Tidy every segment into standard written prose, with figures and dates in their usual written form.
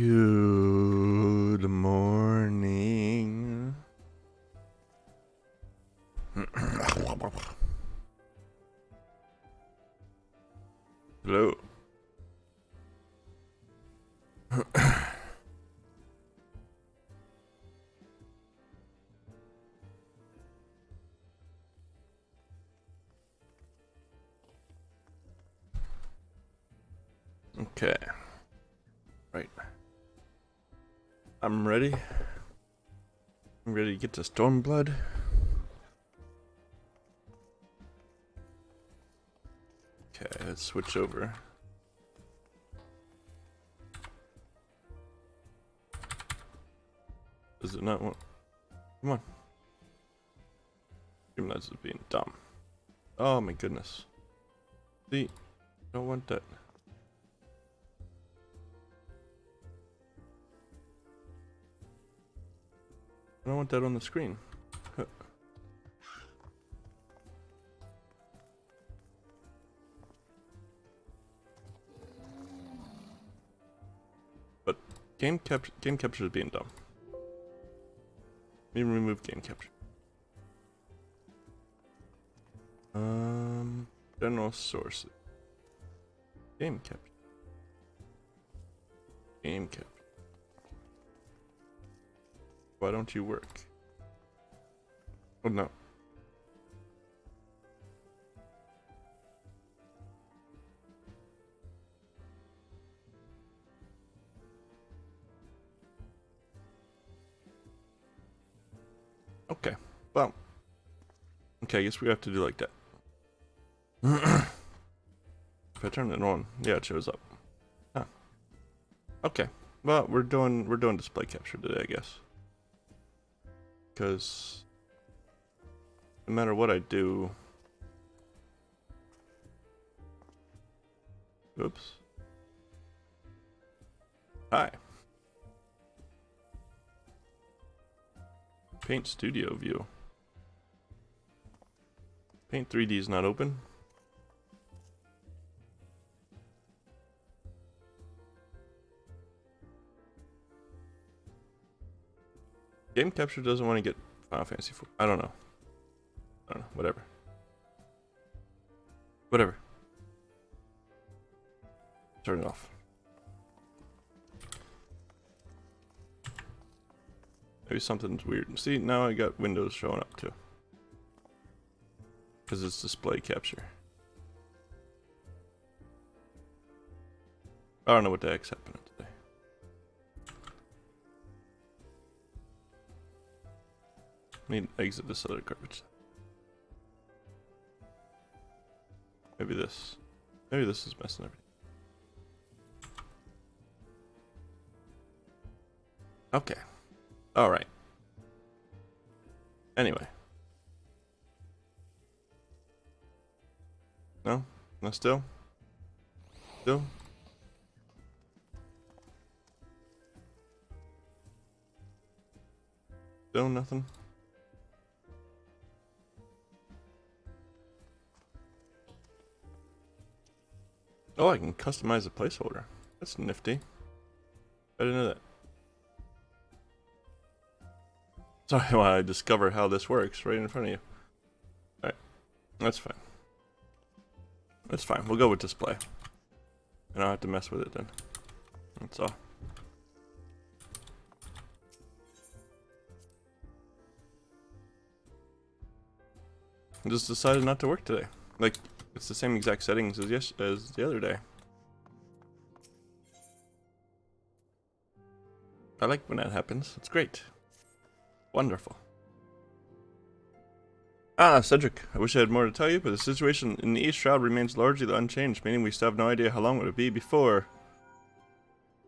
Good morning. Hello. Okay. Right. I'm ready. I'm ready to get to Stormblood. Okay, let's switch over. Does it not want? Come on. Streamlabs is being dumb. Oh my goodness. See, don't want that. I don't want that on the screen. But game capture is being dumb. Even remove game capture. General sources. Game capture. Game capture. Why don't you work? Oh no. Okay. Well. Okay, I guess we have to do like that. If I turn it on, yeah, it shows up. Huh. Okay. Well, we're doing display capture today, I guess. Because no matter what I do. Oops. Hi. Paint Studio View. Paint 3D is not open. Game capture doesn't want to get Final Fantasy 4. I don't know. Whatever. Whatever. Turn it off. Maybe something's weird. See, now I got Windows showing up too. Because it's display capture. I don't know what the heck's happening today. I need to exit this other garbage. Maybe this. Maybe this is messing everything. Okay. Alright. Anyway. No? No, still? Still? Still nothing? Oh, I can customize a placeholder. That's nifty. I didn't know that. Sorry while I discover how this works right in front of you. Alright. That's fine. That's fine. We'll go with display. I don't have to mess with it then. That's all. I just decided not to work today. Like, it's the same exact settings as the other day. I like when that happens. It's great. Wonderful. Ah, Cedric, I wish I had more to tell you, but the situation in the East Shroud remains largely unchanged, meaning we still have no idea how long it would be before...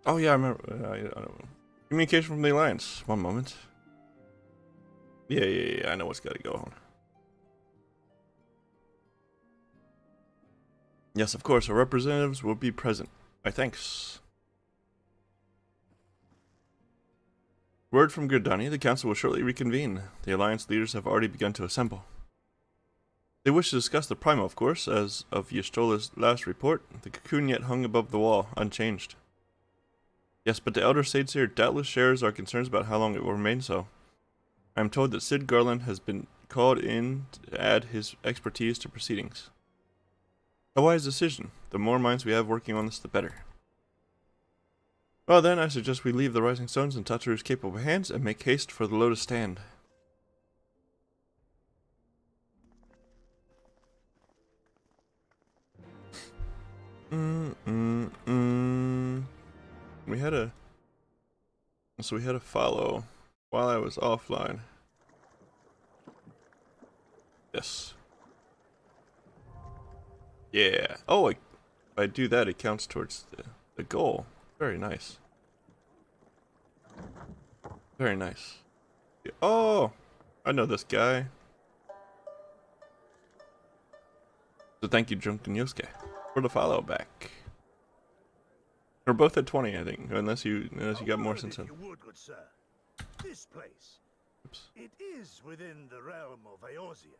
Oh yeah, I remember. I don't know. Communication from the Alliance. One moment. Yeah, I know what's gotta go on. Yes, of course, our representatives will be present. My thanks. Word from Gerdani, the council will shortly reconvene. The Alliance leaders have already begun to assemble. They wish to discuss the Primo, of course. As of Ystola's last report, the cocoon yet hung above the wall, unchanged. Yes, but the Elder Sage doubtless shares our concerns about how long it will remain so. I am told that Sid Garland has been called in to add his expertise to proceedings. A wise decision. The more minds we have working on this, the better. Well then, I suggest we leave the Rising Stones in Tataru's capable hands and make haste for the Lotus Stand. We had a... So we had a follow while I was offline. Yes. Yeah. Oh, if I do that, it counts towards the goal. Very nice. Very nice. Oh! I know this guy. So thank you, Drunken Yosuke, for the follow back. We're both at 20, I think, unless you got more since then. You would, good sir. This place. Oops. It is within the realm of Eorzea.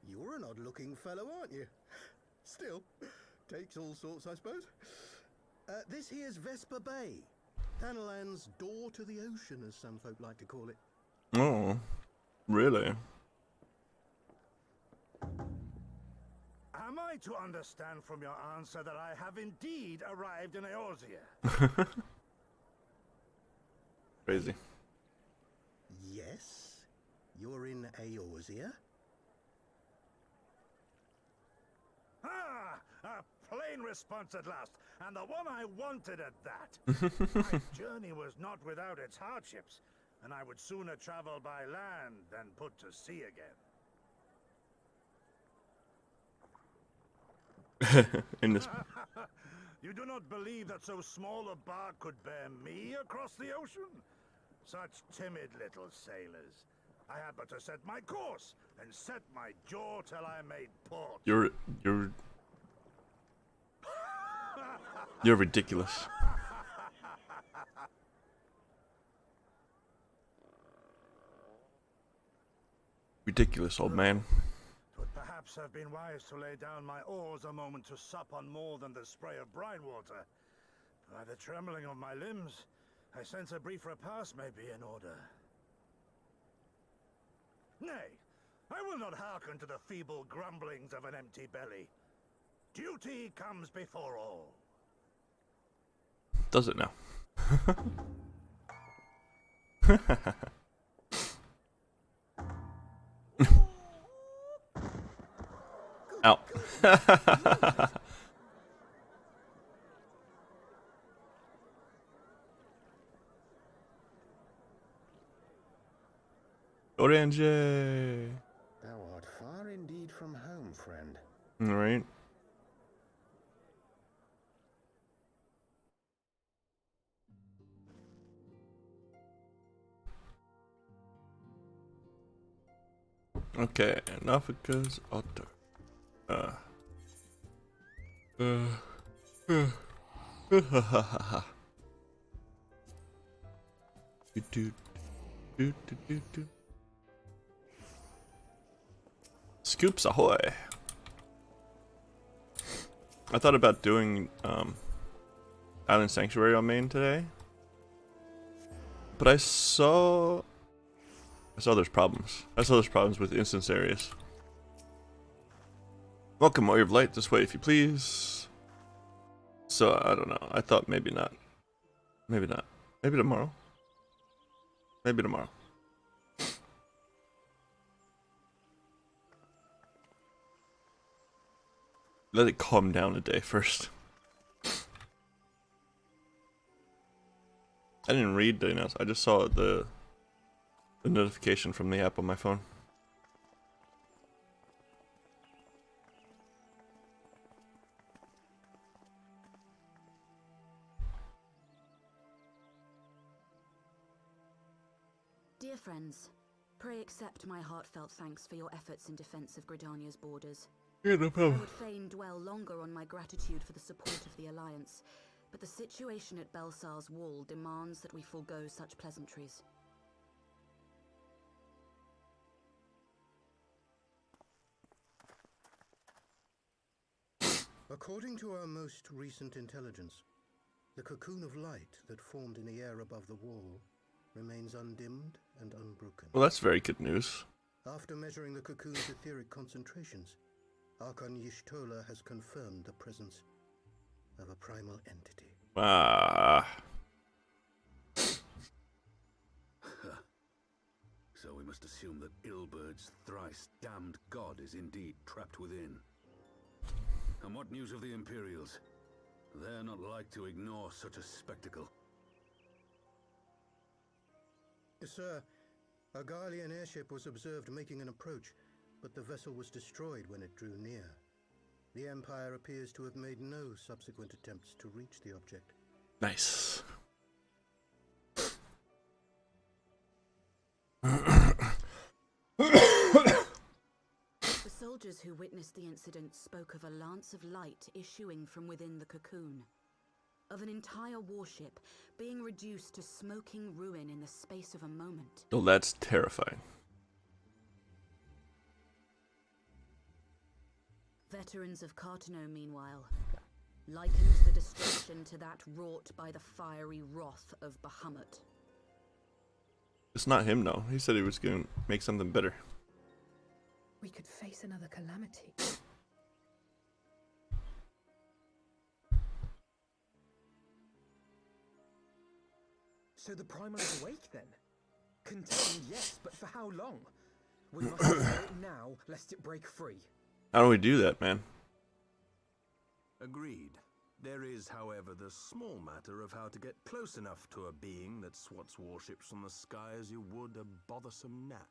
You're an odd-looking fellow, aren't you? Still, takes all sorts, I suppose. This here's Vesper Bay, Thanalan's door to the ocean, as some folk like to call it. Oh, really? Am I to understand from your answer that I have indeed arrived in Eorzea? Crazy. Yes, you're in Eorzea. Ah, a plain response at last, and the one I wanted at that. My journey was not without its hardships, and I would sooner travel by land than put to sea again. In this. You do not believe that so small a bark could bear me across the ocean? Such timid little sailors. I had but to set my course and set my jaw till I made port. You're ridiculous. Ridiculous, old man. Twould perhaps have been wise to lay down my oars a moment to sup on more than the spray of brine water. By the trembling of my limbs, I sense a brief repast may be in order. Nay, I will not hearken to the feeble grumblings of an empty belly. Duty comes before all. Does it now? Ow. Orange. Thou art far indeed from home, friend. All right. Okay, Nafika's altar. Scoops ahoy! I thought about doing Island Sanctuary on main today, but I saw there's problems. I saw there's problems with instance areas. Welcome, Warrior of Light, this way if you please. So, I don't know. I thought maybe not. Maybe not. Maybe tomorrow. Maybe tomorrow. Let it calm down a day first. I didn't read the announcement. I just saw the notification from the app on my phone. Dear friends, pray accept my heartfelt thanks for your efforts in defense of Gridania's borders. Yeah, no I problem. would fain dwell longer on my gratitude for the support of the Alliance, but the situation at Belsar's wall demands that we forego such pleasantries. According to our most recent intelligence, the cocoon of light that formed in the air above the wall remains undimmed and unbroken. Well, that's very good news. After measuring the cocoon's etheric concentrations, Archon Y'shtola has confirmed the presence of a primal entity. Ah. So we must assume that Ilbert's thrice damned god is indeed trapped within. And what news of the Imperials? They're not like to ignore such a spectacle. Sir, a Garlean airship was observed making an approach, but the vessel was destroyed when it drew near. The Empire appears to have made no subsequent attempts to reach the object. Nice. The soldiers who witnessed the incident spoke of a lance of light issuing from within the cocoon, of an entire warship being reduced to smoking ruin in the space of a moment. Oh, that's terrifying. Veterans of Cartano, meanwhile, likened the destruction to that wrought by the fiery wrath of Bahamut. It's not him, though. He said he was going to make something better. We could face another calamity. So the primal is awake then? Contained, yes, but for how long? We must know it now, lest it break free. How do we do that, man? Agreed. There is, however, the small matter of how to get close enough to a being that swats warships from the sky as you would a bothersome gnat.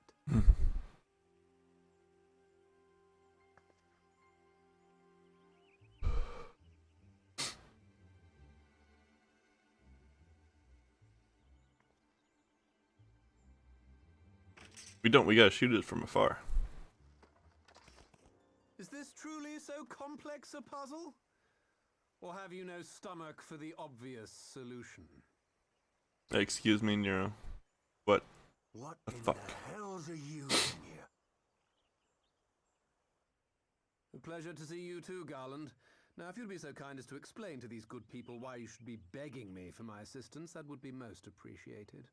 We don't. We gotta shoot it from afar. Is this truly so complex a puzzle? Or have you no stomach for the obvious solution? Excuse me, Nero. What? What The in fuck? the hells are you doing here? A pleasure to see you too, Garland. Now, if you'd be so kind as to explain to these good people why you should be begging me for my assistance, that would be most appreciated.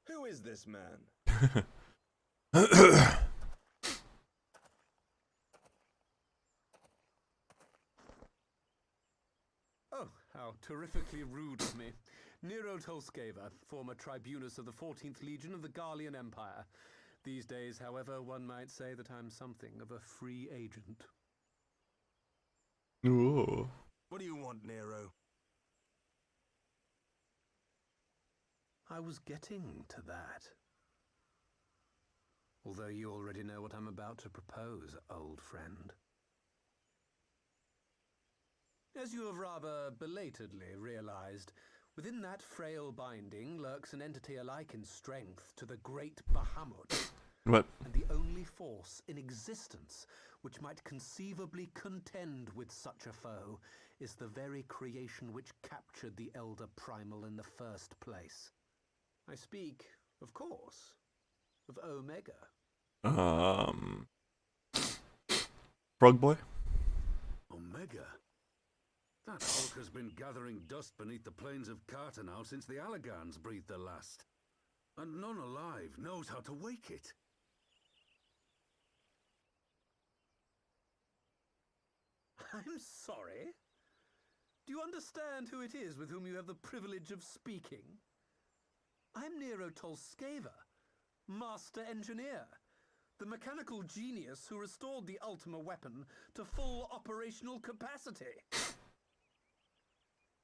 Who is this man? Oh, how terrifically rude of me. Nero Tolskeva, former tribunus of the 14th Legion of the Garlean Empire. These days, however, one might say that I'm something of a free agent. Ooh. What do you want, Nero? I was getting to that. Although you already know what I'm about to propose, old friend. As you have rather belatedly realized, within that frail binding lurks an entity alike in strength to the great Bahamut. What? And the only force in existence which might conceivably contend with such a foe is the very creation which captured the Elder Primal in the first place. I speak, of course, of Omega. Frog Boy? Omega? That Hulk has been gathering dust beneath the plains of Cartanow since the Allagans breathed their last. And none alive knows how to wake it. I'm sorry? Do you understand who it is with whom you have the privilege of speaking? I'm Nero Tolskeva, Master Engineer, the mechanical genius who restored the Ultima weapon to full operational capacity.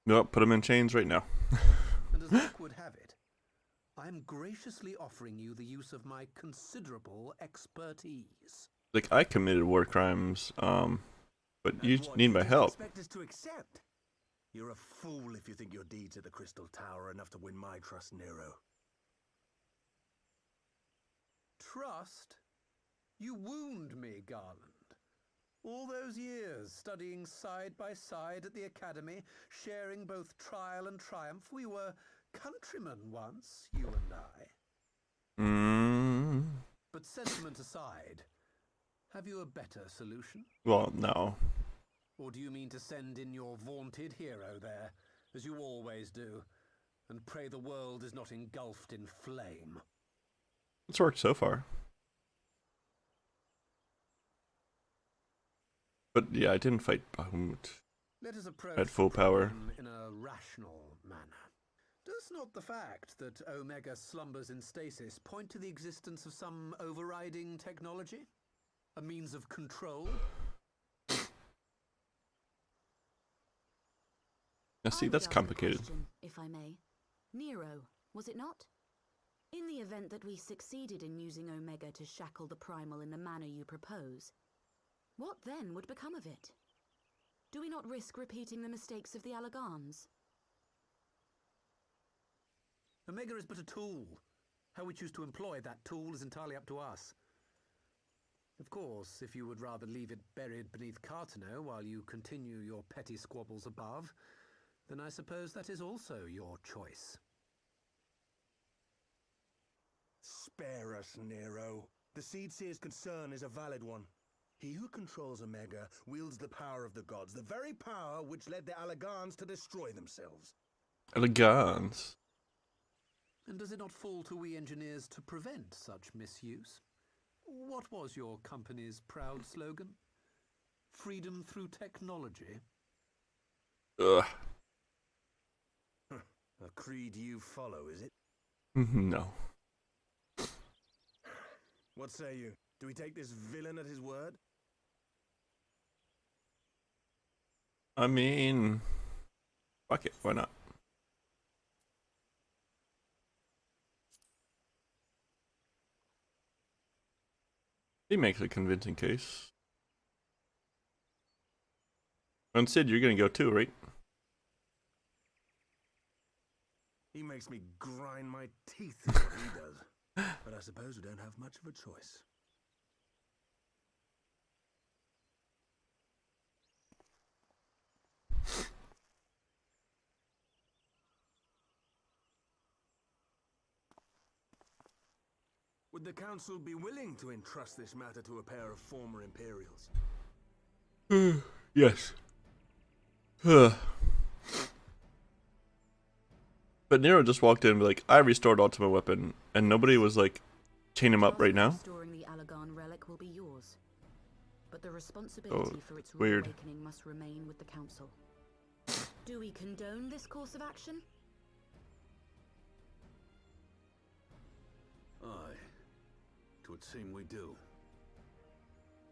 No, put him in chains right now. And as luck would have it, I'm graciously offering you the use of my considerable expertise. Like, I committed war crimes, but you What, need my just help. Expect us to accept? You're a fool if you think your deeds at the Crystal Tower are enough to win my trust, Nero. Trust? You wound me, Garland. All those years studying side by side at the academy, sharing both trial and triumph, we were countrymen once, you and I. But sentiment aside, have you a better solution? Well, no. Or do you mean to send in your vaunted hero there, as you always do, and pray the world is not engulfed in flame? It's worked so far. But yeah, I didn't fight Bahamut Let us approach at full the power. problem in a rational manner. Does not the fact that Omega slumbers in stasis point to the existence of some overriding technology? A means of control? Now see, I would that's ask a complicated. question, if I may. Nero, was it not? In the event that we succeeded in using Omega to shackle the Primal in the manner you propose, what then would become of it? Do we not risk repeating the mistakes of the Allagans? Omega is but a tool. How we choose to employ that tool is entirely up to us. Of course, if you would rather leave it buried beneath Cartano while you continue your petty squabbles above, then I suppose that is also your choice. Spare us, Nero. The Seedseer's concern is a valid one. He who controls Omega wields the power of the gods, the very power which led the Allagans to destroy themselves. Elegance. And does it not fall to we engineers to prevent such misuse? What was your company's proud slogan? Freedom through technology? Ugh. A creed you follow, is it? No. What say you? Do we take this villain at his word? I mean, fuck it, why not? He makes a convincing case. And Sid, you're gonna go too, right? He makes me grind my teeth, is what he does. But I suppose we don't have much of a choice. Would the Council be willing to entrust this matter to a pair of former Imperials? Yes. But Nero just walked in and be like, I restored Ultimate Weapon, and nobody was like, chain him up right now. Restoring the Allagan relic will be yours, but the responsibility for its weird. reawakening must remain with the Council. Do we condone this course of action? Aye. 'Twould seem we do.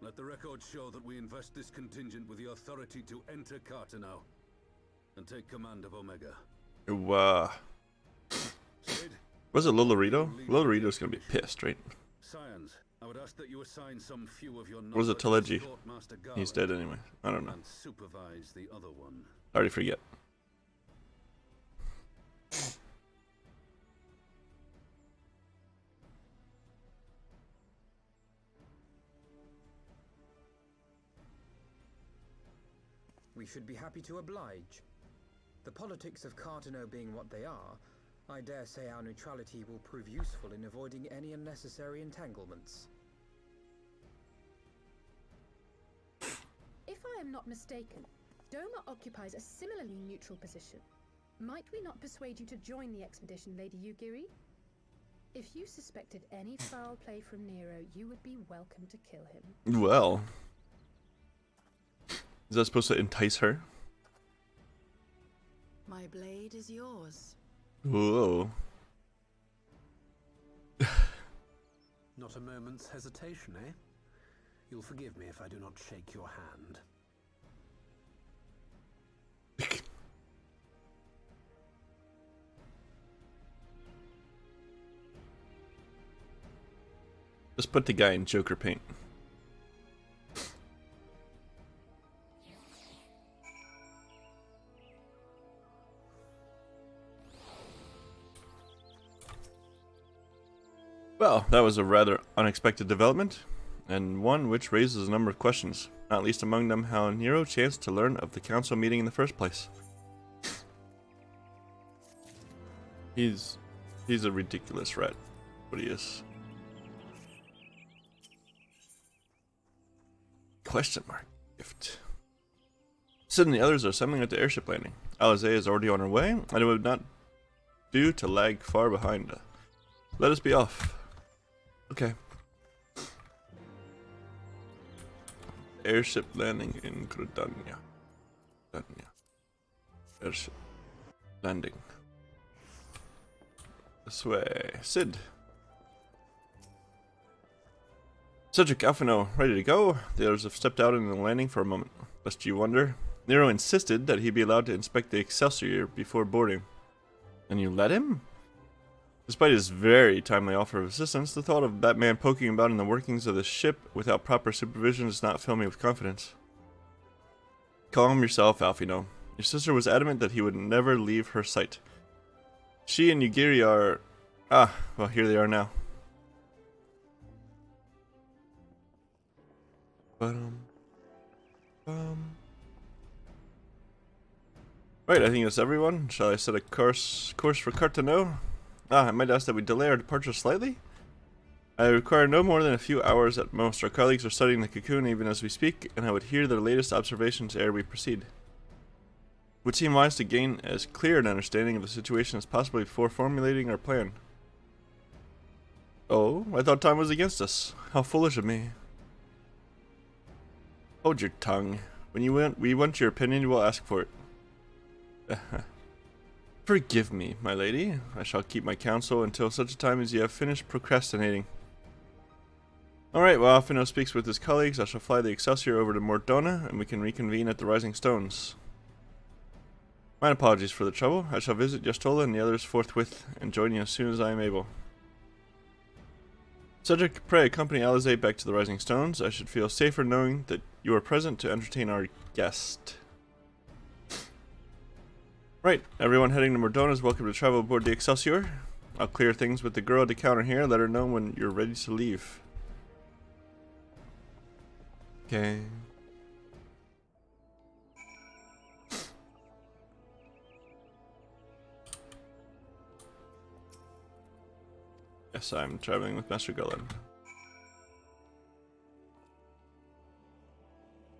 Let the record show that we invest this contingent with the authority to enter Cartano and take command of Omega. Sid, Was it Lolorito? Lolorito's gonna be pissed, right? Scions, I would ask that you assign some few of your Or was it Teleji? escort Master He's Garland dead anyway. I don't know. and supervise the other one. I already forget. We should be happy to oblige. The politics of Cartano being what they are, I dare say our neutrality will prove useful in avoiding any unnecessary entanglements. If I am not mistaken, Doma occupies a similarly neutral position. Might we not persuade you to join the expedition, Lady Yugiri? If you suspected any foul play from Nero, you would be welcome to kill him. Well. Is that supposed to entice her? My blade is yours. Whoa. Not a moment's hesitation, eh? You'll forgive me if I do not shake your hand. Just put the guy in Joker paint. Well, that was a rather unexpected development, and one which raises a number of questions. Not least among them how Nero chanced to learn of the council meeting in the first place. He's a ridiculous rat. What he is. Question mark. Gift. Sid and the others are assembling at the airship landing. Alize is already on her way, and it would not do to lag far behind. Let us be off. Okay. Airship landing in Grudania. Airship landing. This way. Sid. Cedric Alphino, ready to go? The others have stepped out in the landing for a moment. Lest you wonder, Nero insisted that he be allowed to inspect the Excelsior before boarding. And you let him? Despite his very timely offer of assistance, the thought of Batman poking about in the workings of the ship without proper supervision does not fill me with confidence. Calm yourself, Alphino. Your sister was adamant that he would never leave her sight. She and Yugiri are... Ah, well, here they are now. Right, I think that's everyone. Shall I set a course for Cartano? I might ask that we delay our departure slightly? I require no more than a few hours at most. Our colleagues are studying the cocoon even as we speak, and I would hear their latest observations ere we proceed. It would seem wise to gain as clear an understanding of the situation as possible before formulating our plan. Oh, I thought time was against us. How foolish of me. Hold your tongue. When we want your opinion, we'll ask for it. Forgive me, my lady. I shall keep my counsel until such a time as you have finished procrastinating. Alright, while Alphino speaks with his colleagues, I shall fly the Excelsior over to Mordona, and we can reconvene at the Rising Stones. My apologies for the trouble. I shall visit Yastola and the others forthwith, and join you as soon as I am able. Cedric, pray accompany Alize back to the Rising Stones. I should feel safer knowing that you are present to entertain our guest. Right, everyone heading to Mordona is welcome to travel aboard the Excelsior. I'll clear things with the girl at the counter here. Let her know when you're ready to leave. Okay. Yes, I'm traveling with Master Gullen.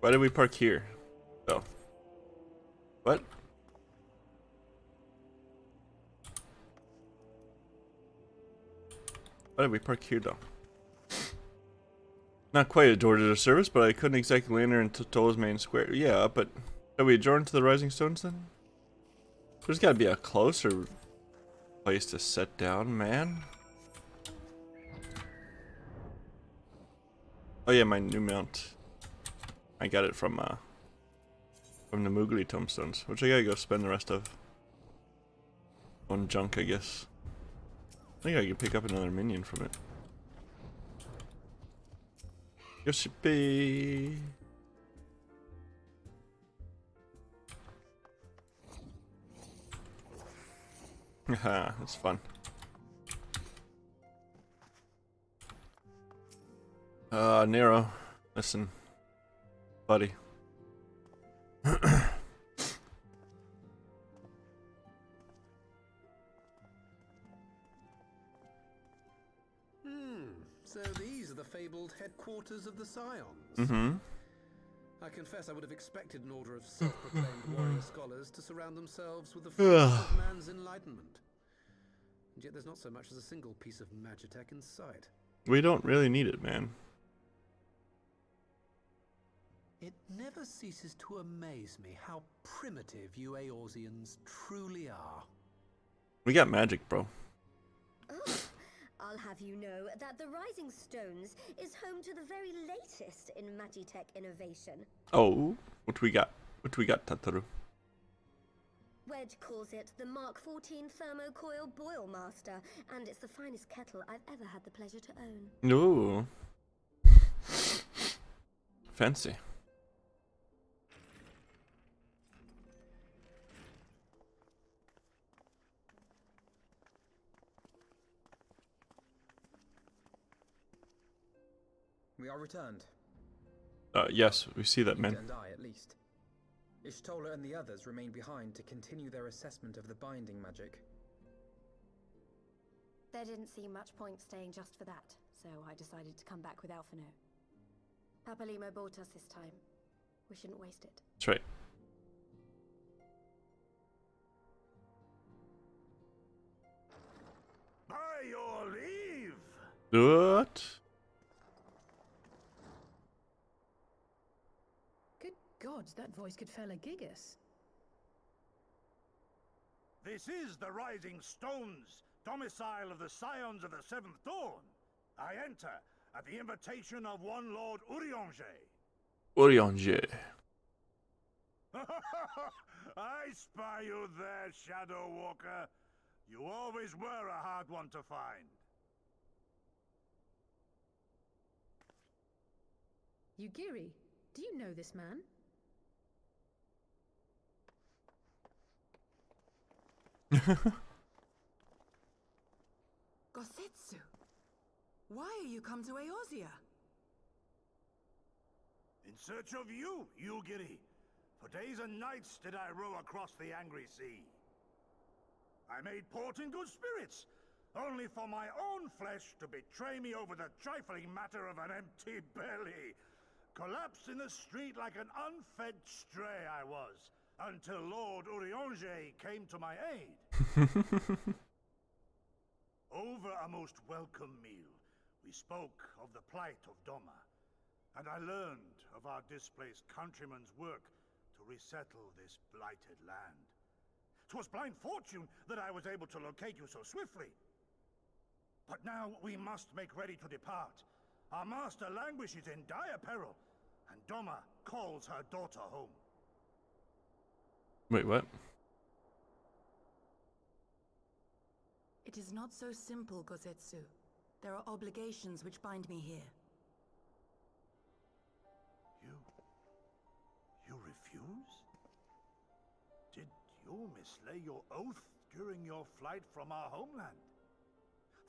Why did we park here? Oh. What? Why did we park here though? Not quite a door-to-door service, but I couldn't exactly land her in Totola's main square. Yeah, but shall we adjourn to the Rising Stones then? There's gotta be a closer place to set down, man. Oh yeah, my new mount. I got it from the Moogly tombstones, which I gotta go spend the rest of on junk, I guess. I think I can pick up another minion from it. Yoshipi. Haha, that's fun. Nero, listen, buddy. So these are the fabled headquarters of the Scions. Mm-hmm. I confess I would have expected an order of self-proclaimed warrior scholars to surround themselves with the fruits of man's enlightenment. And yet there's not so much as a single piece of magitech in sight. We don't really need it, man. It never ceases to amaze me how primitive you Eorzeans truly are. We got magic, bro. Oh, I'll have you know that the Rising Stones is home to the very latest in magitech innovation. Oh, what we got? What we got, Tataru? Wedge calls it the Mark 14 Thermocoil Boil Master, and it's the finest kettle I've ever had the pleasure to own. Ooh. Fancy. We are returned. Yes, we see that, man. And I, at least. Ishtola and the others remain behind to continue their assessment of the binding magic. There didn't seem much point staying just for that, so I decided to come back with Alphino. Papalimo bought us this time. We shouldn't waste it. That's right. By your leave! What? Good gods, that voice could fell a gigas. This is the Rising Stones, domicile of the Scions of the Seventh Dawn. I enter at the invitation of one Lord Urianger. Urianger. I spy you there, Shadow Walker. You always were a hard one to find. Yugiri, do you know this man? Gosetsu, why are you come to Eorzea? In search of you, Yugiri. For days and nights did I row across the angry sea. I made port in good spirits, only for my own flesh to betray me over the trifling matter of an empty belly. Collapsed in the street like an unfed stray I was, until Lord Urianger came to my aid. Over a most welcome meal, we spoke of the plight of Doma, and I learned of our displaced countrymen's work to resettle this blighted land. 'Twas blind fortune that I was able to locate you so swiftly. But now we must make ready to depart. Our master languishes in dire peril, and Doma calls her daughter home. Wait, what? It is not so simple, Gosetsu. There are obligations which bind me here. You refuse? Did you mislay your oath during your flight from our homeland?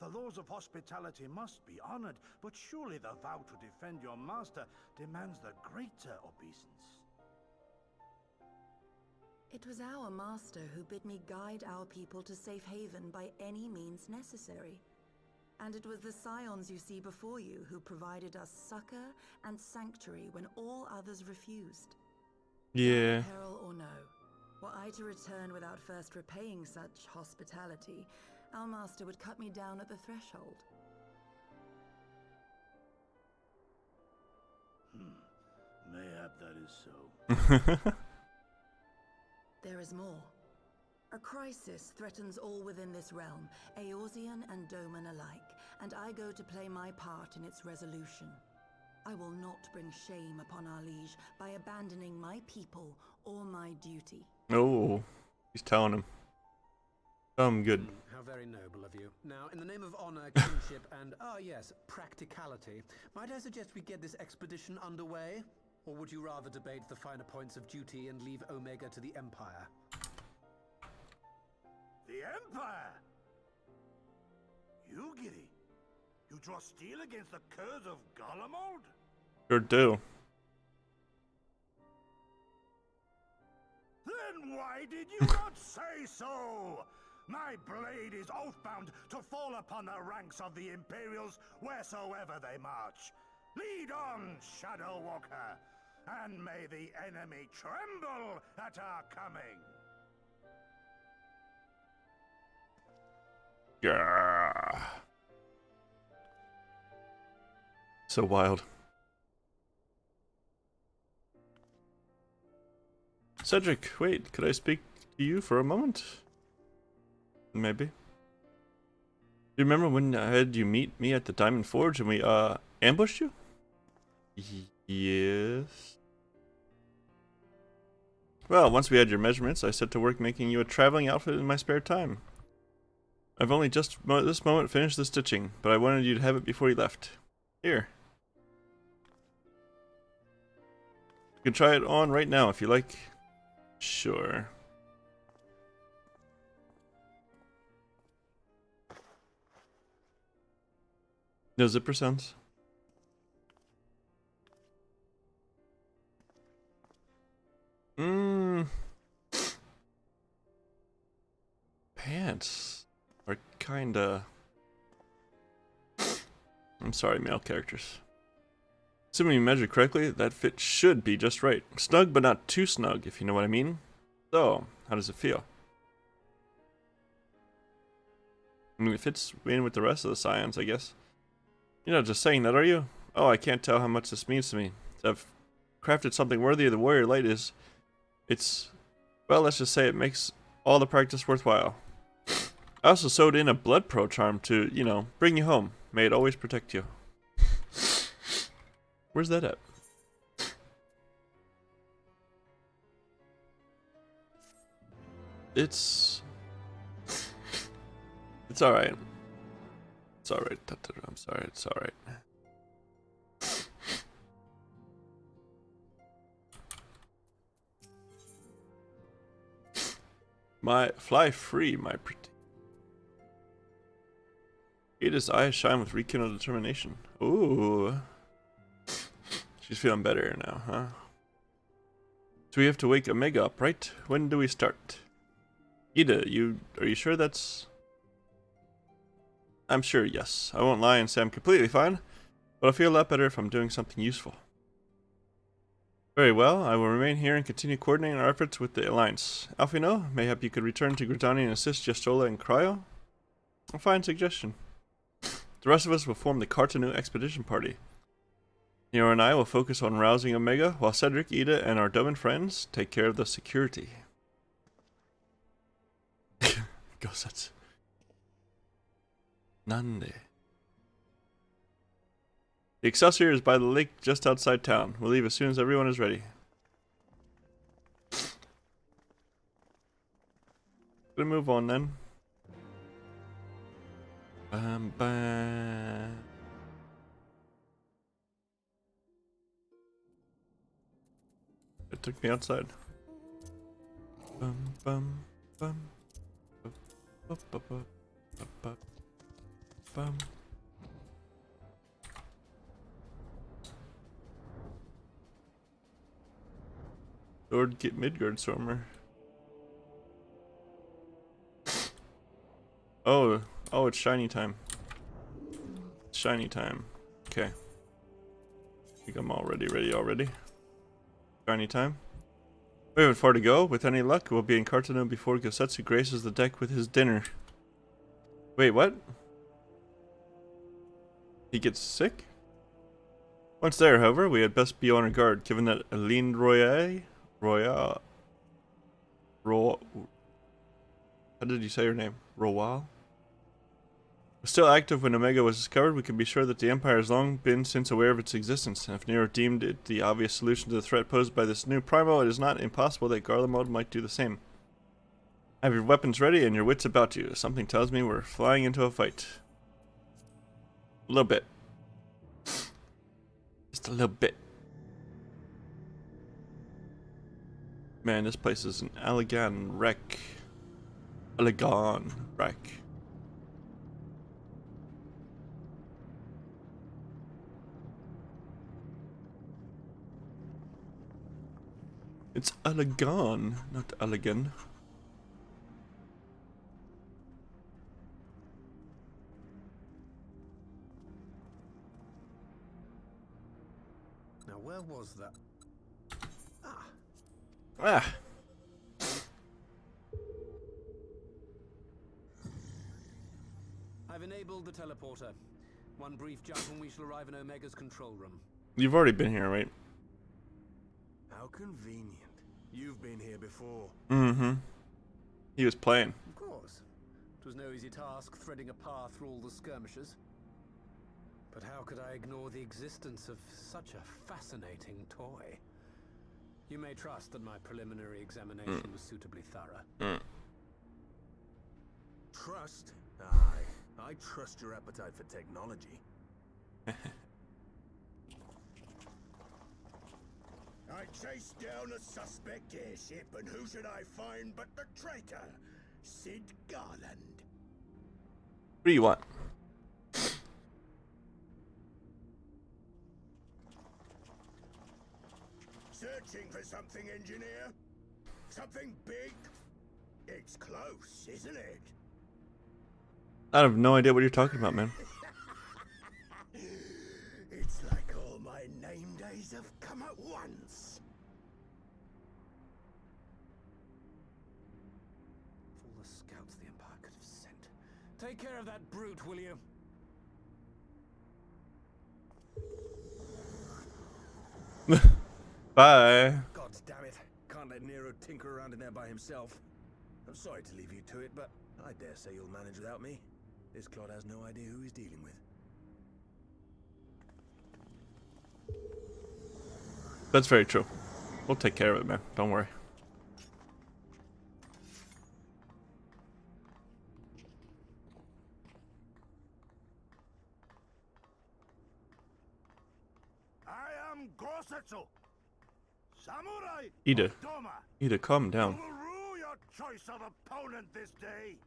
The laws of hospitality must be honored, but surely the vow to defend your master demands the greater obeisance. It was our master who bid me guide our people to safe haven by any means necessary. And it was the Scions you see before you who provided us succor and sanctuary when all others refused. Yeah. Peril or no, were I to return without first repaying such hospitality, our master would cut me down at the threshold. Mayhap that is so. There is more. A crisis threatens all within this realm, Eorzean and Doman alike, and I go to play my part in its resolution. I will not bring shame upon our liege by abandoning my people or my duty. Oh, he's telling him. Good. How very noble of you. Now, in the name of honor, kinship, and, yes, practicality, might I suggest we get this expedition underway? Or would you rather debate the finer points of duty and leave Omega to the Empire? The Empire? Yugiri, you draw steel against the curse of Garlemald? Sure do. Then why did you not say so? My blade is oath-bound to fall upon the ranks of the Imperials wheresoever they march. Lead on, Shadow Walker, and may the enemy tremble at our coming. Yeah. So wild. Cedric, wait, could I speak to you for a moment? Maybe. Do you remember when I had you meet me at the Diamond Forge and we ambushed you? Yes. Well, once we had your measurements, I set to work making you a traveling outfit in my spare time. I've only just this moment finished the stitching, but I wanted you to have it before you left. Here. You can try it on right now if you like. Sure. No zipper sounds. pants are kinda... I'm sorry, male characters. Assuming you measure correctly, that fit should be just right. Snug, but not too snug, if you know what I mean. So, how does it feel? I mean, it fits in with the rest of the scions, I guess. You're not just saying that, are you? Oh, I can't tell how much this means to me. I've crafted something worthy of the warrior light is... It's... Well, let's just say it makes all the practice worthwhile. I also sewed in a blood pro charm to, you know, bring you home. May it always protect you. Where's that at? It's alright. It's alright. I'm sorry, it's alright. Fly free, my pretty. Ada's eyes shine with rekindled determination. Ooh. She's feeling better now, huh? So we have to wake Omega up, right? When do we start? Ada, are you sure that's... I'm sure, yes. I won't lie and say I'm completely fine, but I feel a lot better if I'm doing something useful. Very well, I will remain here and continue coordinating our efforts with the Alliance. Alfino, mayhap you could return to Gridani and assist Gestola and Cryo? A fine suggestion. The rest of us will form the Cartanu Expedition Party. Nero and I will focus on rousing Omega, while Cedric, Ida, and our Doman friends take care of the security. Gossets. Nande. The Excelsior is by the lake just outside town. We'll leave as soon as everyone is ready. Gonna move on then. It took me outside. Bum bum bum. Bum bum bum bum bum. Lord, get Midgard Stormer. Oh, it's shiny time. Shiny time. Okay. I think I'm ready already. Shiny time. We haven't far to go. With any luck, we'll be in Cartano before Gosetsu graces the deck with his dinner. Wait, what? He gets sick? Once there, however, we had best be on our guard, given that Aline how did you say her name? Royal? Was still active when Omega was discovered. We can be sure that the Empire has long been since aware of its existence, and if Nero deemed it the obvious solution to the threat posed by this new Primo, it is not impossible that Garlemald might do the same. Have your weapons ready and your wits about you. Something tells me we're flying into a fight. A little bit. Just a little bit. Man, this place is an Allegan wreck. Allegan wreck. It's Allegan, not Allegan. Now, where was that? Ah. I've enabled the teleporter. One brief jump and we shall arrive in Omega's control room. You've already been here, right? How convenient. You've been here before. Mm-hmm. He was playing. Of course. It was no easy task threading a path through all the skirmishes. But how could I ignore the existence of such a fascinating toy? You may trust that my preliminary examination was suitably thorough. Trust? Aye. I trust your appetite for technology. I chased down a suspect airship, and who should I find but the traitor, Sid Garland. What do you want? Searching for something, engineer? Something big? It's close, isn't it? I have no idea what you're talking about, man. It's like all my name days have come at once. Of all the scouts the Empire could have sent. Take care of that brute, will you? Bye. God damn it. Can't let Nero tinker around in there by himself. I'm sorry to leave you to it, but I dare say you'll manage without me. This clod has no idea who he's dealing with. That's very true. We'll take care of it, man. Don't worry. I am Gosetsu, samurai. Ida. of Doma. Ida, calm You down. will rue your choice of opponent this day.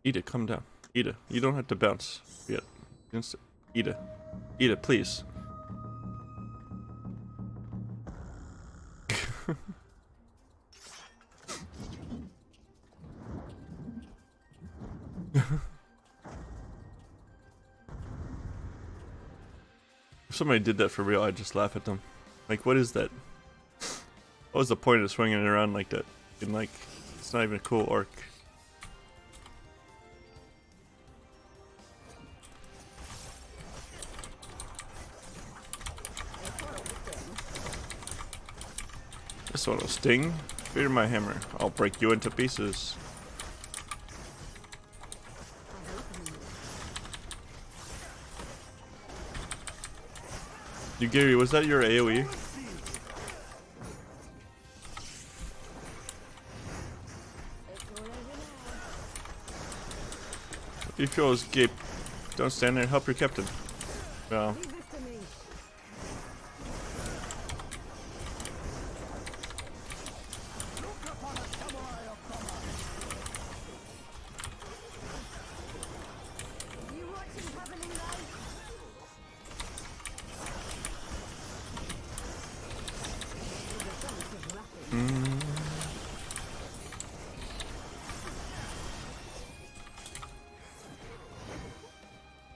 Ida, calm down. Ida, you don't have to bounce yet. Ida. Ida, please. If somebody did that for real, I'd just laugh at them. Like, what is that? What was the point of swinging it around like that? And like, it's not even a cool orc. This one will sting. Fear my hammer. I'll break you into pieces. Gary, was that your AoE? If you feel escape, don't stand there and help your captain. Well.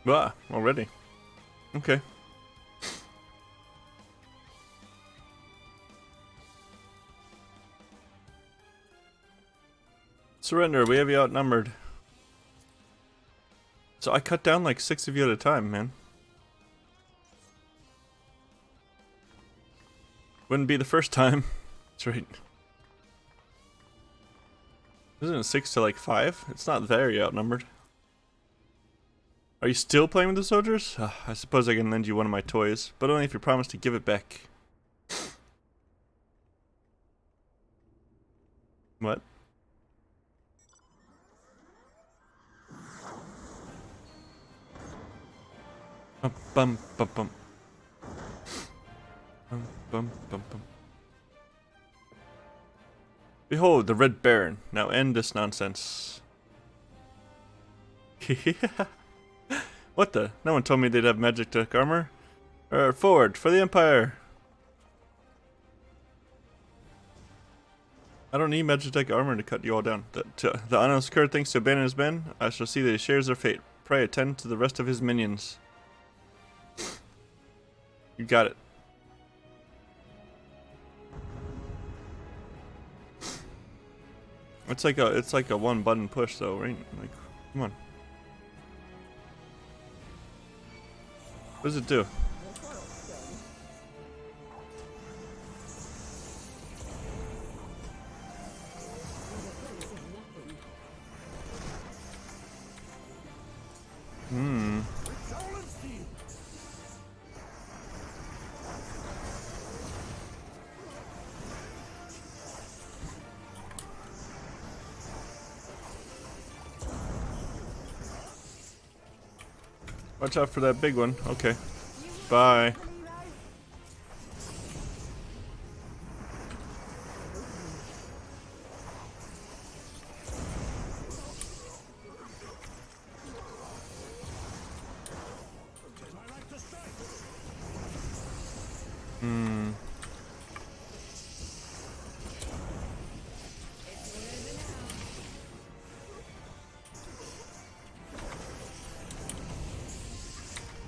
Ah, already. Okay. Surrender, we have you outnumbered. So I cut down like 6 of you at a time, man. Wouldn't be the first time. That's right. Isn't it 6 to like 5? It's not very outnumbered. Are you still playing with the soldiers? I suppose I can lend you one of my toys, but only if you promise to give it back. What? Bum bum bum bum. Bum bum bum bum. Behold, the Red Baron. Now end this nonsense. What the? No one told me they'd have magic tech armor. Forward, for the Empire! I don't need magic tech armor to cut you all down. The honest Kurd thinks to abandon his men. I shall see that he shares their fate. Pray attend to the rest of his minions. You got it. It's like a one button push though, right? Like, come on. What does it do? Watch out for that big one. Okay. Bye.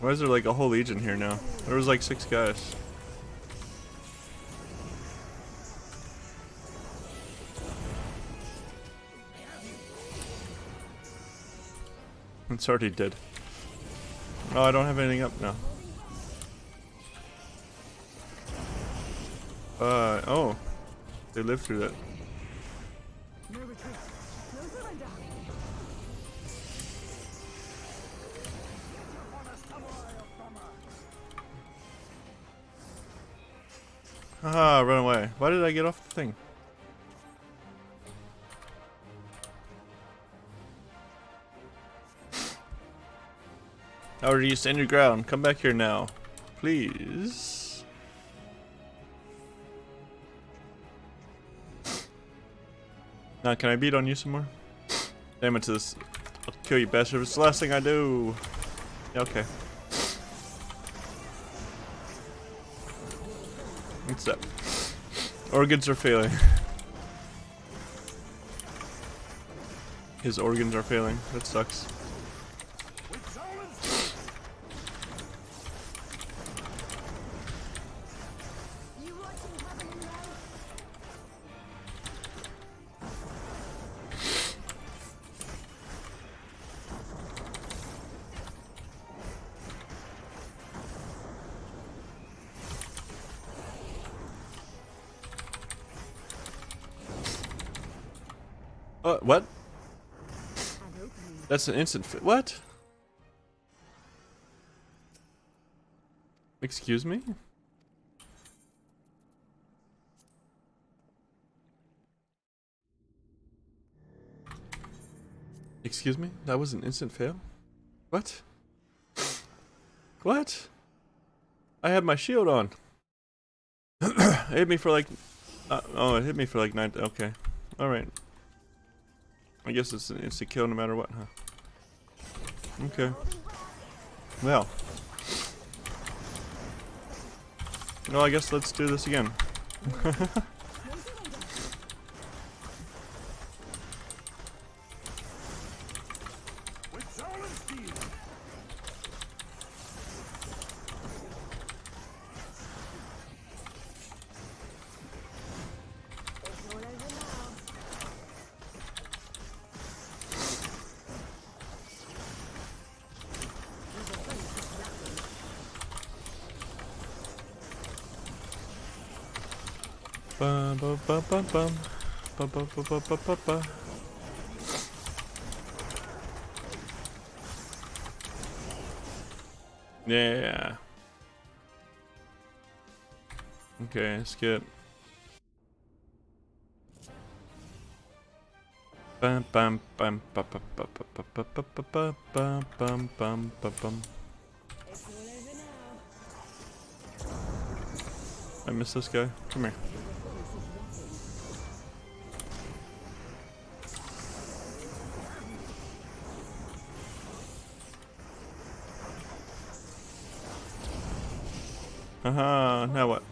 Why is there like a whole legion here now? There was like 6 guys. It's already dead. Oh, I don't have anything up now. Oh. They lived through that. No retreat. No surrender. Haha, run away. Why did I get off the thing? How are you stand your ground? Come back here now. Please. Now, can I beat on you some more? Damn it to this. I'll kill you, bastard. It's the last thing I do. Yeah, okay. What's that? Organs are failing. His organs are failing. That sucks. What? That's an instant what? Excuse me? Excuse me? That was an instant fail? What? What? I had my shield on. It hit me for like... oh, it hit me for like 9... Okay. Alright. I guess it's an instant kill no matter what, huh? Okay. Well. No, I guess let's do this again. Bum bum bum bum bum bum bum bum bum bum bum bum. Yeah. Okay, skip. Bum bum bum bum bum bum bum bum bum bum bum bum bum bum. I miss this guy. Come here. Haha, now what?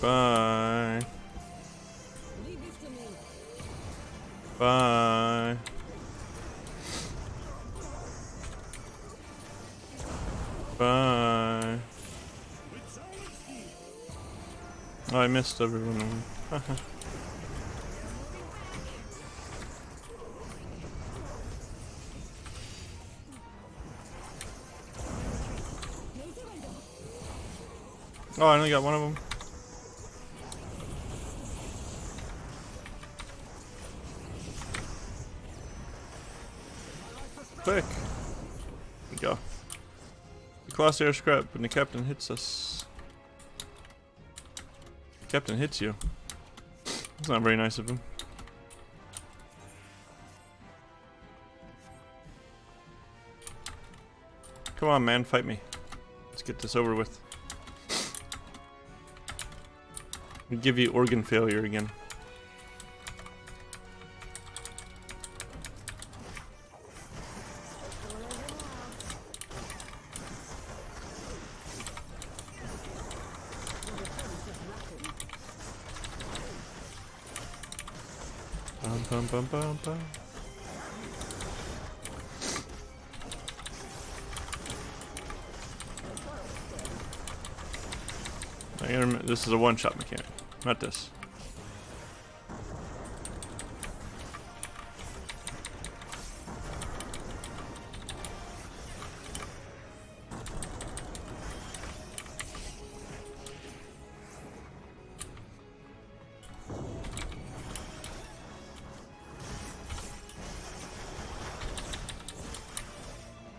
Bye. Bye. Bye. Oh, I missed everyone. Oh, I only got one of them. Quick! There we go. The Crosshair scrap and the captain hits us. The captain hits you. That's not very nice of him. Come on, man, fight me. Let's get this over with. We give you organ failure again. Bum, bum, bum, bum. This is a one-shot mechanic, not this.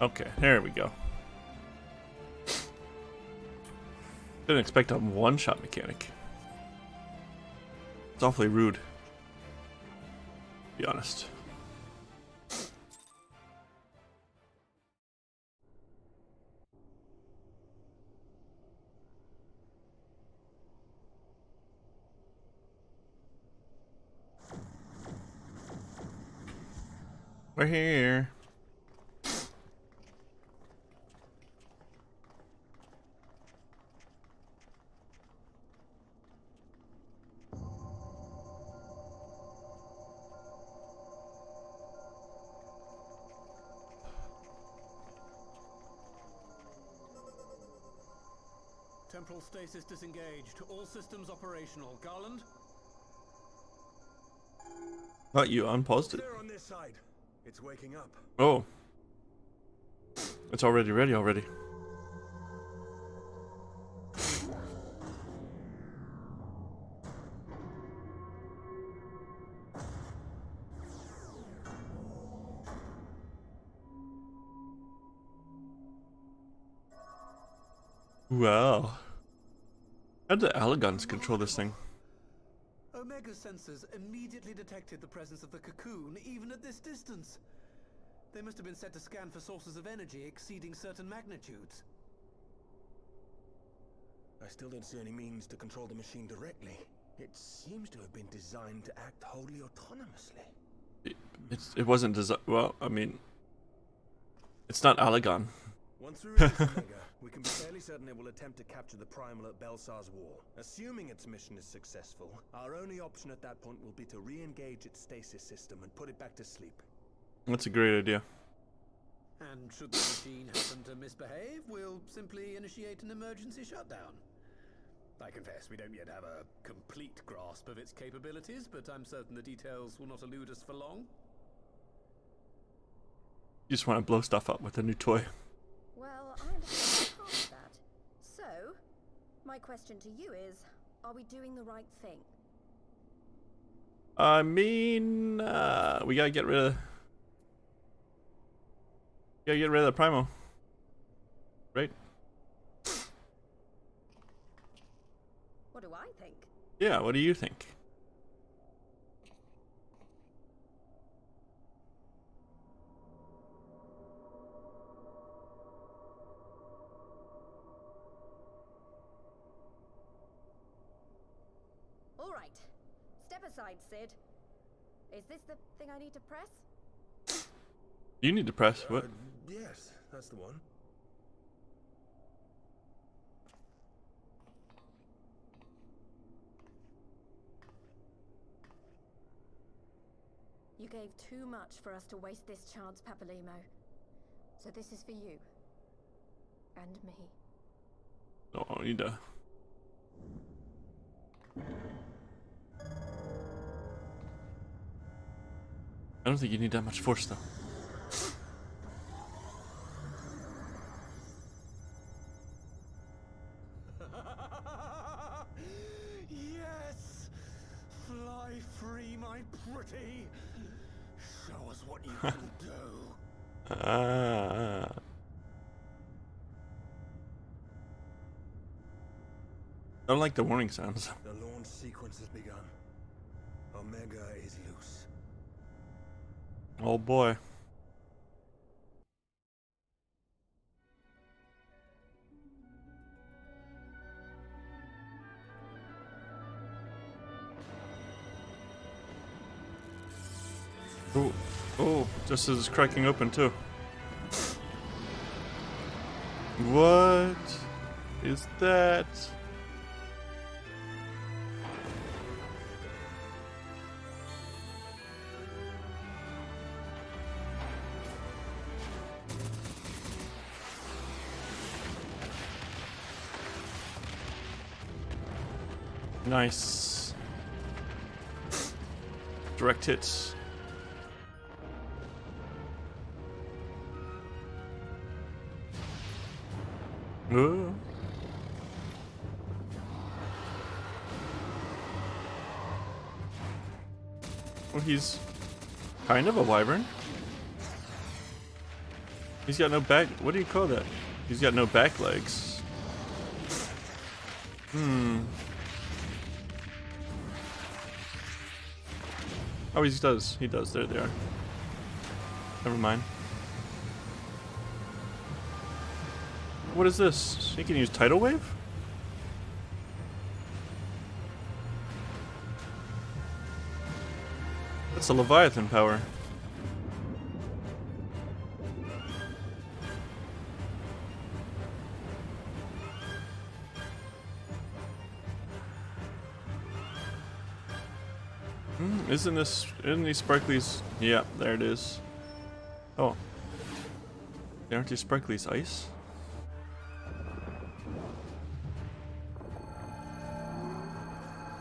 Okay, there we go. Didn't expect a one-shot mechanic. It's awfully rude, to be honest. We're here. Temporal stasis disengaged. All systems operational. Garland? Thought you unpaused it. Clear on this side. It's waking up. Oh. It's already ready already. Wow. How do the Alagons control this thing? Omega sensors immediately detected the presence of the cocoon, even at this distance. They must have been set to scan for sources of energy exceeding certain magnitudes. I still don't see any means to control the machine directly. It seems to have been designed to act wholly autonomously. It wasn't designed. Well, I mean, it's not Alagon. Once we release Omega, we can be fairly certain it will attempt to capture the Primal at Belsar's War. Assuming its mission is successful, our only option at that point will be to re-engage its stasis system and put it back to sleep. That's a great idea. And should the machine happen to misbehave, we'll simply initiate an emergency shutdown. I confess we don't yet have a complete grasp of its capabilities, but I'm certain the details will not elude us for long. You just want to blow stuff up with a new toy. Well, I understand part of that. So, my question to you is, are we doing the right thing? I mean, we gotta get rid of... Gotta get rid of the Primo. Right? What do I think? Yeah, what do you think? All right. Step aside, Sid. Is this the thing I need to press? You need to press. What? Yes, that's the one. You gave too much for us to waste this chance, Papalimo. So this is for you. And me. No, I need to... I don't think you need that much force, though. Yes! Fly free, my pretty! Show us what you can do. I don't like the warning sounds. The launch sequence has begun. Omega is loose. Oh boy. Oh, oh, just as it's cracking open too. What is that? Nice. Direct hits. Oh. Well, he's kind of a wyvern. He's got no back. What do you call that? He's got no back legs. Oh, he does. He does. There they are. Never mind. What is this? He can use tidal wave? That's a Leviathan power. Isn't these sparklies? Yeah, there it is. Oh. Aren't these sparklies ice?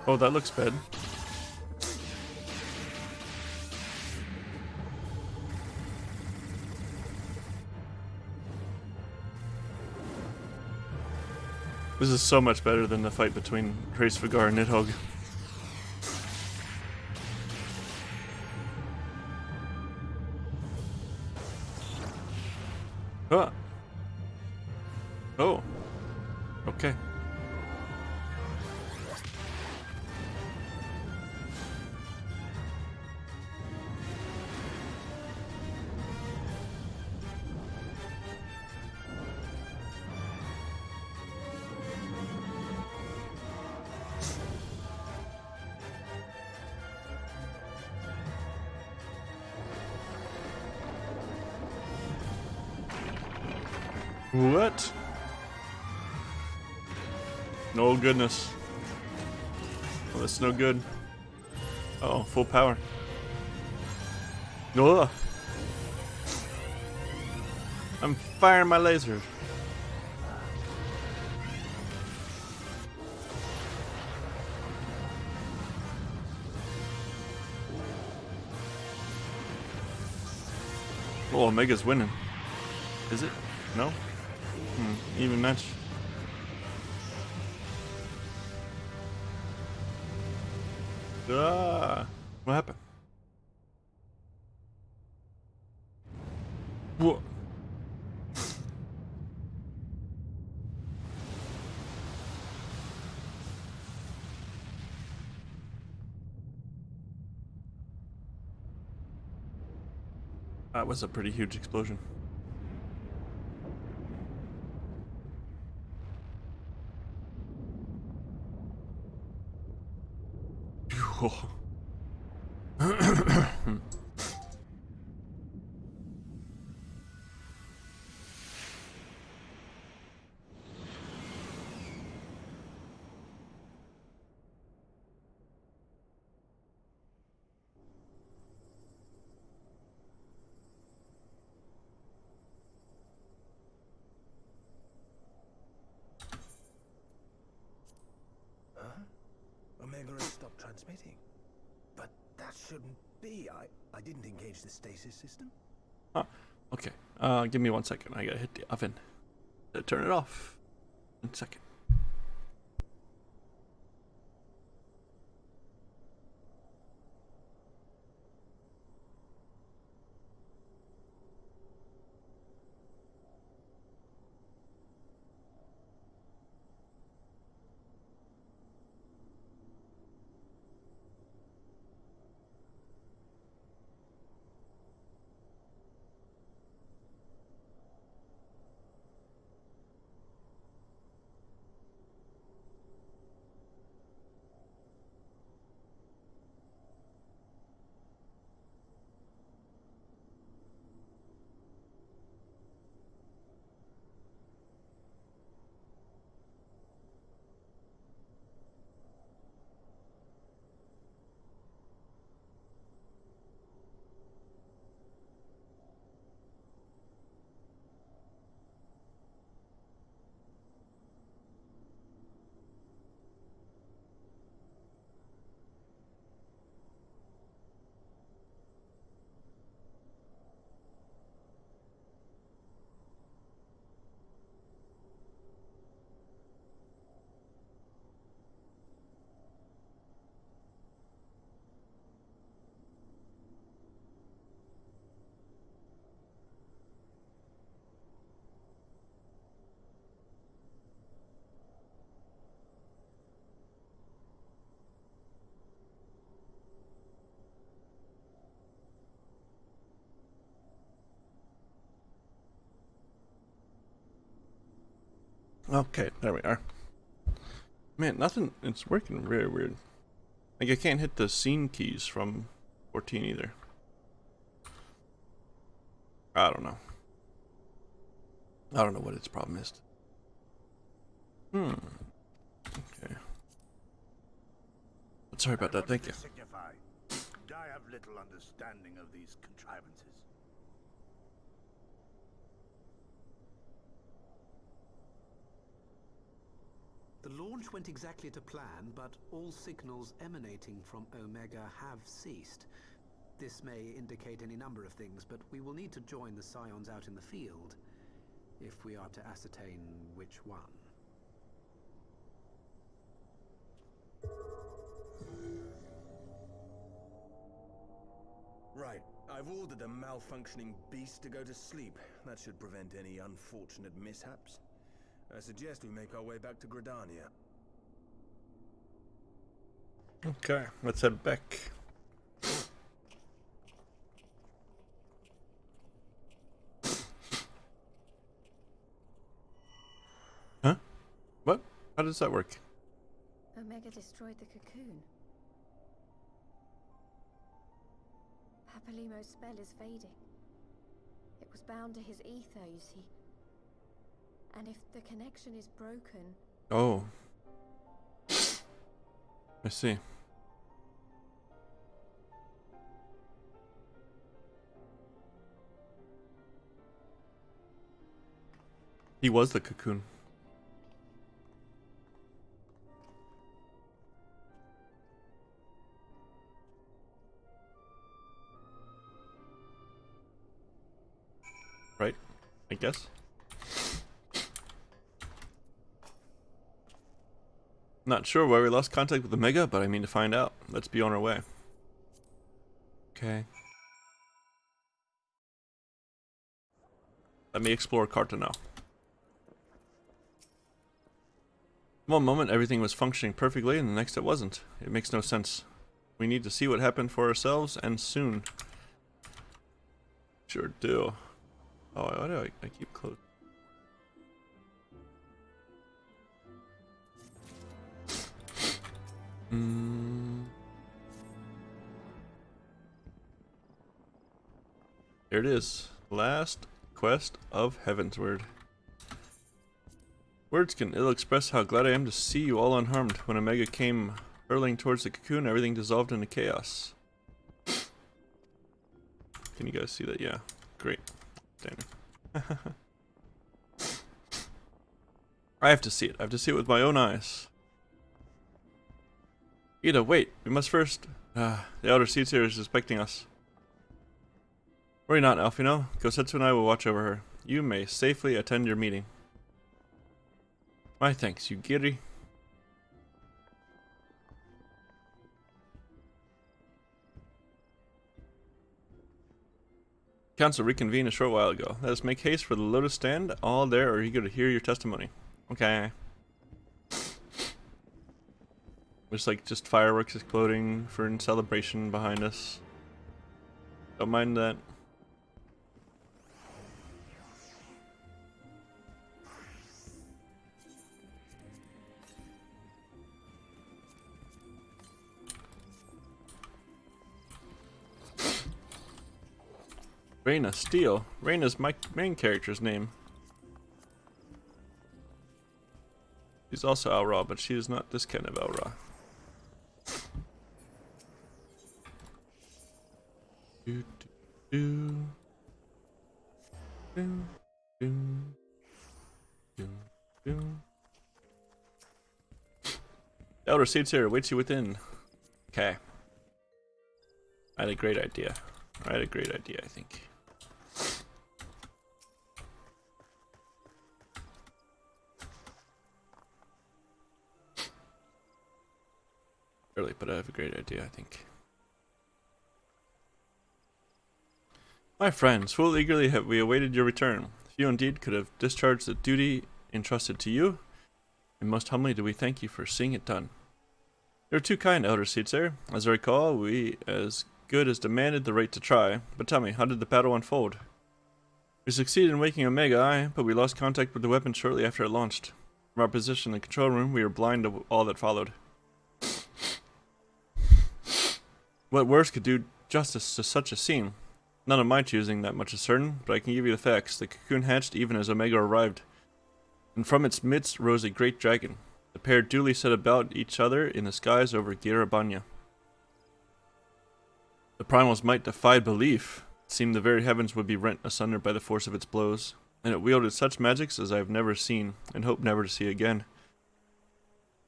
Oh, that looks bad. This is so much better than the fight between Trace Vigar and Nidhogg. Ah. Oh. Okay. What? No goodness. Well, that's no good. Uh oh, full power. No. I'm firing my laser. Oh, Omega's winning. Is it? No? Even match. Ah, what happened? What? That was a pretty huge explosion. Omega has stopped transmitting. But that shouldn't be. I didn't engage the stasis system. Oh, okay. Give me 1 second. I gotta hit the oven. Turn it off. 1 second. Okay, there we are. Man, nothing, it's working very weird. Like, I can't hit the scene keys from 14 either. I don't know. I don't know what its problem is. Okay. But sorry about that, thank you. I have little understanding of these contrivances. The launch went exactly to plan, but all signals emanating from Omega have ceased. This may indicate any number of things, but we will need to join the Scions out in the field if we are to ascertain which one. Right. I've ordered the malfunctioning beast to go to sleep. That should prevent any unfortunate mishaps. I suggest we make our way back to Gridania. Okay, let's head back. Huh? What? How does that work? Omega destroyed the cocoon. Papalimo's spell is fading. It was bound to his ether, you see. And if the connection is broken... Oh. I see. He was the cocoon. Right? I guess. Not sure why we lost contact with Omega, but I mean to find out. Let's be on our way. Okay. Let me explore Carta now. One moment everything was functioning perfectly and the next it wasn't. It makes no sense. We need to see what happened for ourselves and soon. Sure do. Oh, why do I keep closing? Here it is. Last quest of Heavensward. Words can ill express how glad I am to see you all unharmed. When Omega came hurling towards the cocoon, everything dissolved into chaos. Can you guys see that? Yeah. Great. Standing. I have to see it. I have to see it with my own eyes. Ida, wait. We must first... the Elder Seedseer is expecting us. Worry not, Alfino. Gosetsu and I will watch over her. You may safely attend your meeting. My thanks, Yugiri. Council reconvened a short while ago. Let us make haste for the Lotus Stand. All there are eager to hear your testimony. Okay. There's like just fireworks exploding for in celebration behind us. Don't mind that. Reyna Steele. Reyna's my main character's name. She's also Alra, but she is not this kind of Alra. Do, do, do, do, do, do. Elder Seedseer awaits you within. Okay. I had a great idea. I think. Early, but I have a great idea, I think. My friends, full eagerly have we awaited your return. If you indeed could have discharged the duty entrusted to you, and most humbly do we thank you for seeing it done. You're too kind, Elder Seedseer. As I recall, we as good as demanded the right to try. But tell me, how did the battle unfold? We succeeded in waking Omega, aye, but we lost contact with the weapon shortly after it launched. From our position in the control room, we were blind to all that followed. What words could do justice to such a scene? None of my choosing, that much is certain, but I can give you the facts. The cocoon hatched even as Omega arrived, and from its midst rose a great dragon. The pair duly set about each other in the skies over Girabanya. The primal's might defied belief. It seemed the very heavens would be rent asunder by the force of its blows, and it wielded such magics as I have never seen, and hope never to see again.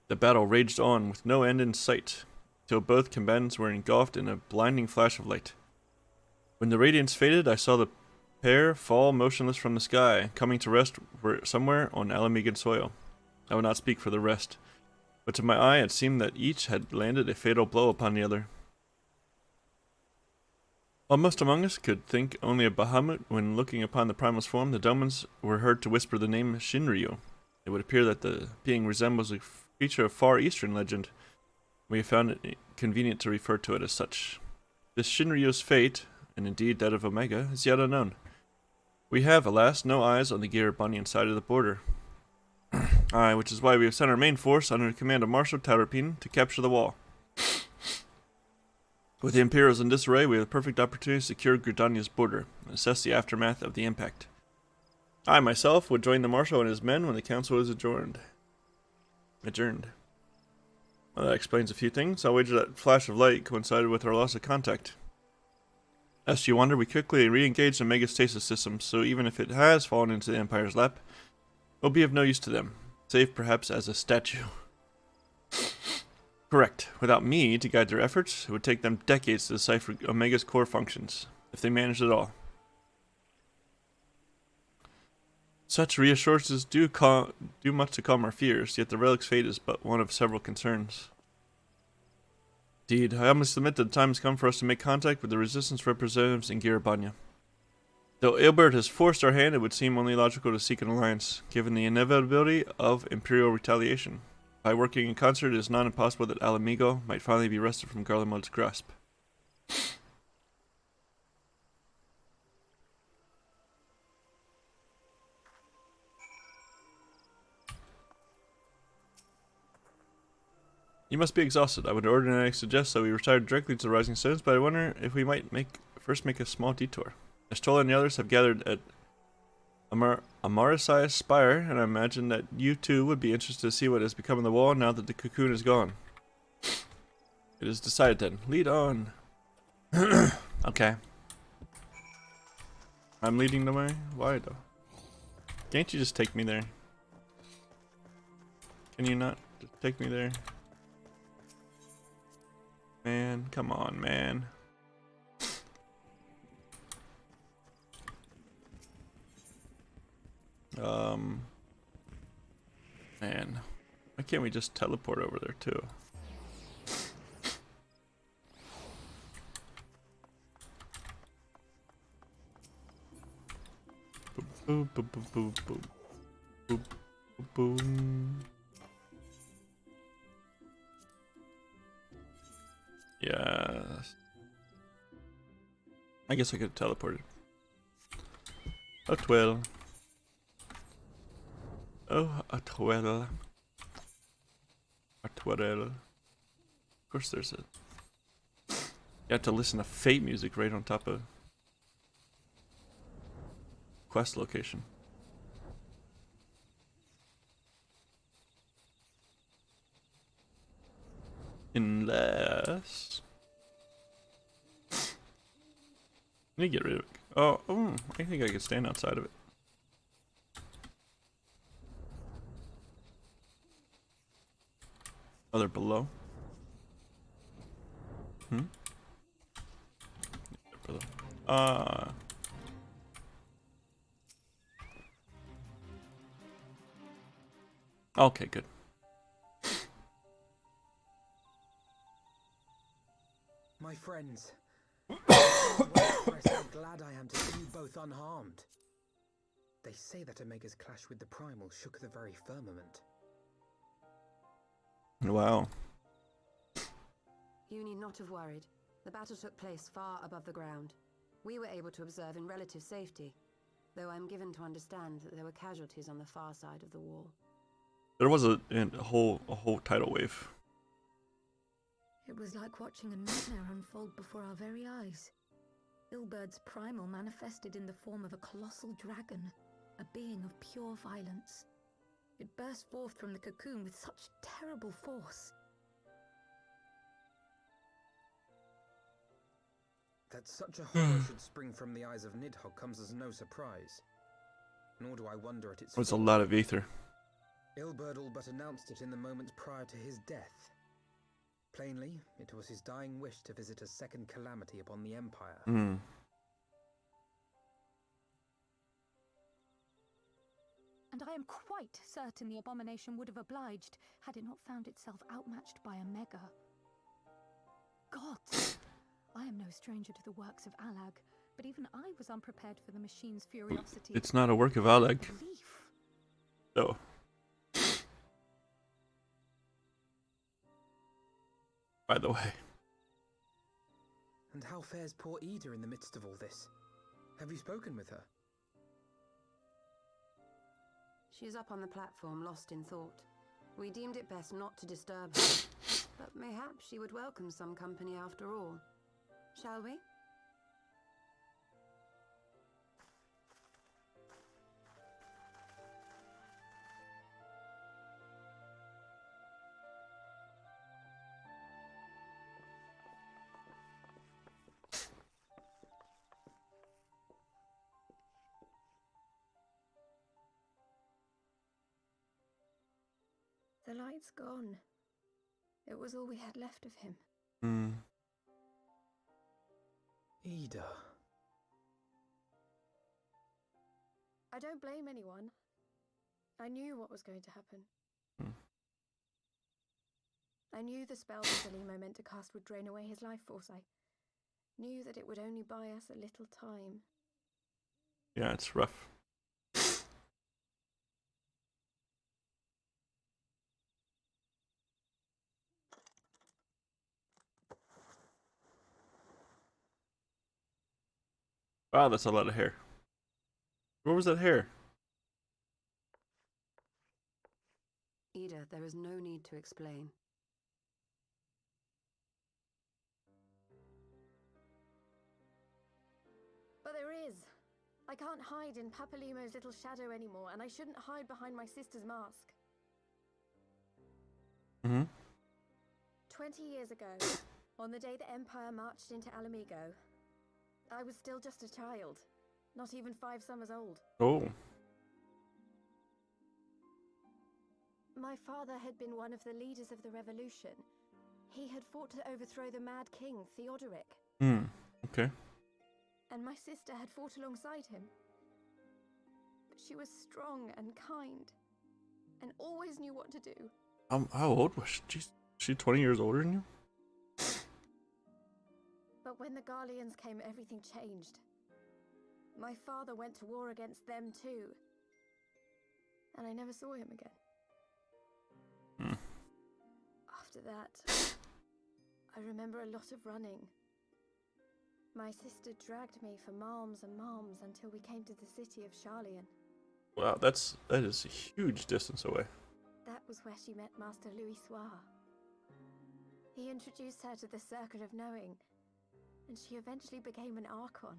The battle raged on, with no end in sight, till both combatants were engulfed in a blinding flash of light. When the radiance faded, I saw the pair fall motionless from the sky, coming to rest somewhere on Alamegan soil. I will not speak for the rest, but to my eye it seemed that each had landed a fatal blow upon the other. While most among us could think only of Bahamut, when looking upon the primal's form, the Domans were heard to whisper the name Shinryu. It would appear that the being resembles a creature of far eastern legend. We have found it convenient to refer to it as such. This Shinryu's fate, and indeed that of Omega, is yet unknown. We have, alas, no eyes on the Girabanian side of the border. Aye, which is why we have sent our main force under the command of Marshal Tarapin to capture the wall. With the Imperials in disarray, we have the perfect opportunity to secure Gridania's border and assess the aftermath of the impact. I myself would join the Marshal and his men when the council is adjourned. Well, that explains a few things. I'll wager that flash of light coincided with our loss of contact. As she wandered, we quickly re-engaged the megastasis system, so even if it has fallen into the Empire's lap, it will be of no use to them, save perhaps as a statue. Correct. Without me to guide their efforts, it would take them decades to decipher Omega's core functions, if they managed at all. Such reassurances do much to calm our fears, yet the relic's fate is but one of several concerns. Indeed, I humbly submit that the time has come for us to make contact with the Resistance representatives in Girabanya. Though Ilbert has forced our hand, it would seem only logical to seek an alliance, given the inevitability of Imperial retaliation. By working in concert, it is not impossible that Alamigo might finally be wrested from Garlemald's grasp. You must be exhausted. I would ordinarily suggest that we retire directly to the Rising Stones, but I wonder if we might first make a small detour. Estola and the others have gathered at Amarisai's spire, and I imagine that you too would be interested to see what has become of the wall now that the cocoon is gone. It is decided then. Lead on. Okay. I'm leading the way? Why though? Can't you just take me there? Can you not just take me there? Man, come on, man. Man, why can't we just teleport over there too? Boom, boom, boom, boom, boom, boom, boom, boom. Yes. I guess I could have teleported. Oh, twirl. Oh, a twirl. A twirl. Of course there's a... You have to listen to Fate music right on top of... quest location. Unless... Let me get rid of it. Oh, I think I could stand outside of it. Oh, they're below? They're below. Okay, good. My friends, I'm so glad I am to see you both unharmed. They say that Omega's clash with the Primal shook the very firmament. Wow. You need not have worried. The battle took place far above the ground. We were able to observe in relative safety, though I'm given to understand that there were casualties on the far side of the wall. There was a whole tidal wave. It was like watching a nightmare unfold before our very eyes. Ilbird's primal manifested in the form of a colossal dragon, a being of pure violence. It burst forth from the cocoon with such terrible force. That such a horror should spring from the eyes of Nidhogg comes as no surprise. Nor do I wonder at its There's a force. lot of ether. Ilberd all but announced it in the moments prior to his death. Plainly, it was his dying wish to visit a second calamity upon the Empire. Hmm. And I am quite certain the abomination would have obliged had it not found itself outmatched by a mega. Gods! I am no stranger to the works of Alag, but even I was unprepared for the machine's furiosity. It's not a work of Alag. Belief. No. By the way. And how fares poor Ida in the midst of all this? Have you spoken with her? She's up on the platform, lost in thought. We deemed it best not to disturb her, but mayhaps she would welcome some company after all. Shall we? The light's gone. It was all we had left of him. Hmm. Ida. I don't blame anyone. I knew what was going to happen. I knew the spell that Zelimo meant to cast would drain away his life force. I knew that it would only buy us a little time. Yeah, it's rough. Wow, that's a lot of hair. Where was that hair? Ida, there is no need to explain. But there is. I can't hide in Papalimo's little shadow anymore, and I shouldn't hide behind my sister's mask. 20 years ago, on the day the Empire marched into Alamigo, I was still just a child, not even 5 summers old. Oh. My father had been one of the leaders of the revolution. He had fought to overthrow the Mad King, Theodoric. Okay. And my sister had fought alongside him. But she was strong and kind, and always knew what to do. How old was she? She 20 years older than you? But when the Garleans came, everything changed. My father went to war against them too. And I never saw him again. After that, I remember a lot of running. My sister dragged me for malms and malms until we came to the city of Charlian. Wow, that is a huge distance away. That was where she met Master Louis Soir. He introduced her to the Circle of Knowing, and she eventually became an Archon.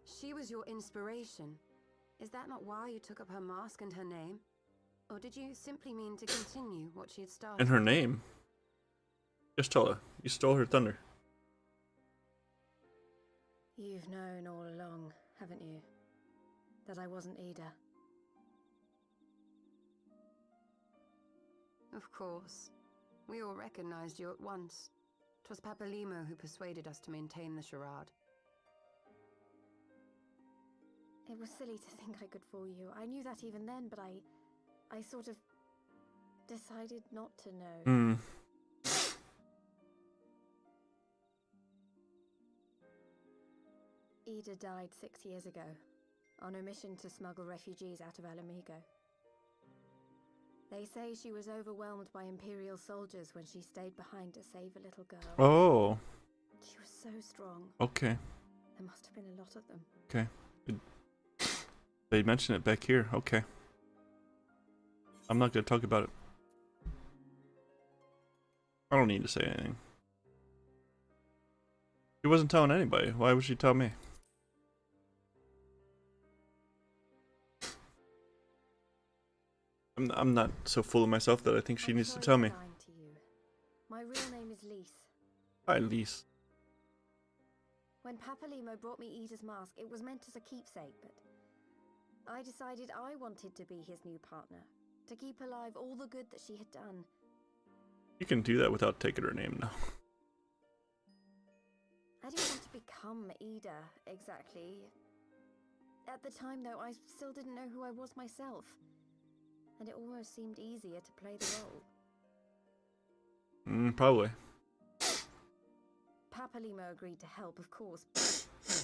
She was your inspiration. Is that not why you took up her mask and her name? Or did you simply mean to continue what she had started? And her name? Just tell her. You stole her thunder. You've known all along, haven't you? That I wasn't Ida. Of course. We all recognized you at once. 'Twas Papalimo who persuaded us to maintain the charade. It was silly to think I could fool you. I knew that even then, but I sort of decided not to know. Ida died 6 years ago, on a mission to smuggle refugees out of Alamigo. They say she was overwhelmed by Imperial soldiers when she stayed behind to save a little girl. Oh. She was so strong. Okay. There must have been a lot of them. Okay. They mention it back here. Okay. I'm not gonna talk about it. I don't need to say anything. She wasn't telling anybody. Why would she tell me? I'm not so full of myself that I think she needs to tell me. To you. My real name is Lise. Hi, Lise. When Papalimo brought me Ida's mask, it was meant as a keepsake, but I decided I wanted to be his new partner, to keep alive all the good that she had done. You can do that without taking her name now. I didn't want to become Ida, exactly. At the time, though, I still didn't know who I was myself. And it almost seemed easier to play the role. Probably. Papalimo agreed to help, of course,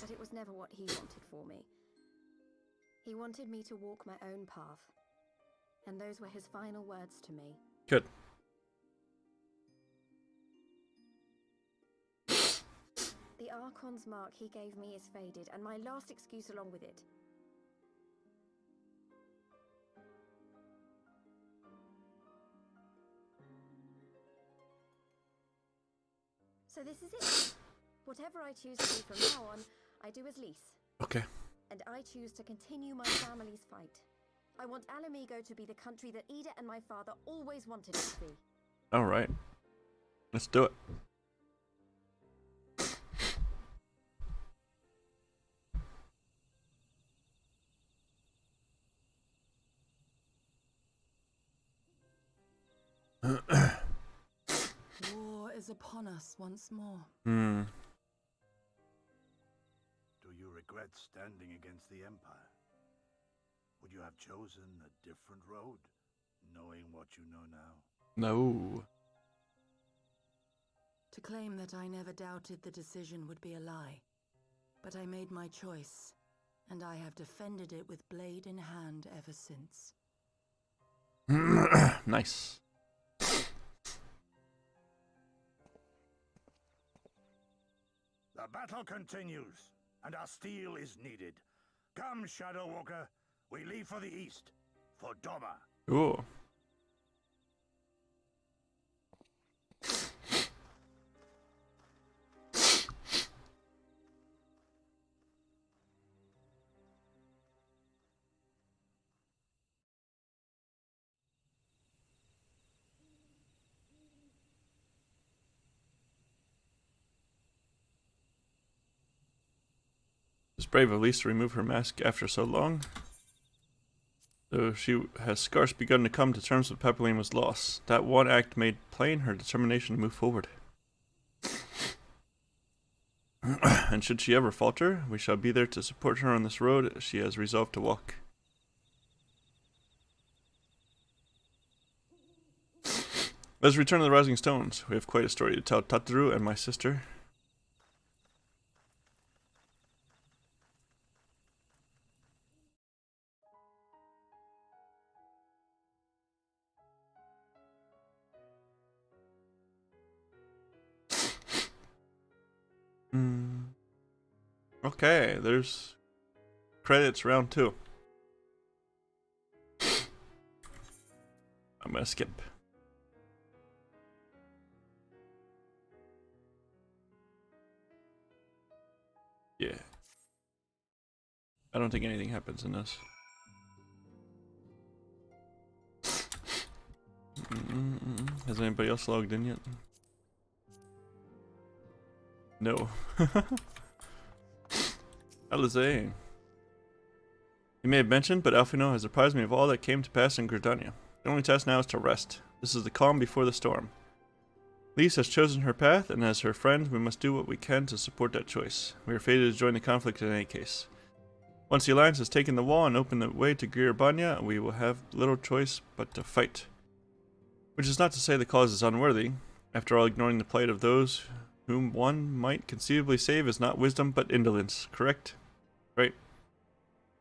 but it was never what he wanted for me. He wanted me to walk my own path, and those were his final words to me. Good. The Archon's mark he gave me is faded, and my last excuse along with it. So this is it. Whatever I choose to do from now on, I do as Lise. Okay. And I choose to continue my family's fight. I want Alamigo to be the country that Ida and my father always wanted it to be. Alright. Let's do it. War is upon us once more. Do you regret standing against the Empire? Would you have chosen a different road, knowing what you know now? No. To claim that I never doubted the decision would be a lie. But I made my choice, and I have defended it with blade in hand ever since. Nice. The battle continues, and our steel is needed. Come, Shadow Walker, we leave for the east, for Doma. Ooh. It's brave of Lise to remove her mask after so long. Though she has scarce begun to come to terms with Papalimo's loss, that one act made plain her determination to move forward. And should she ever falter, we shall be there to support her on this road she has resolved to walk. Let's return to the Rising Stones. We have quite a story to tell Tataru and my sister. Okay, there's credits round 2. I'm gonna skip. Yeah. I don't think anything happens in this. Has anybody else logged in yet? No. Alizé. You may have mentioned, but Alfino has apprised me of all that came to pass in Gridania. The only task now is to rest. This is the calm before the storm. Lise has chosen her path, and as her friend, we must do what we can to support that choice. We are fated to join the conflict in any case. Once the Alliance has taken the wall and opened the way to Gridania, we will have little choice but to fight. Which is not to say the cause is unworthy. After all, ignoring the plight of those whom one might conceivably save is not wisdom but indolence, correct? Right.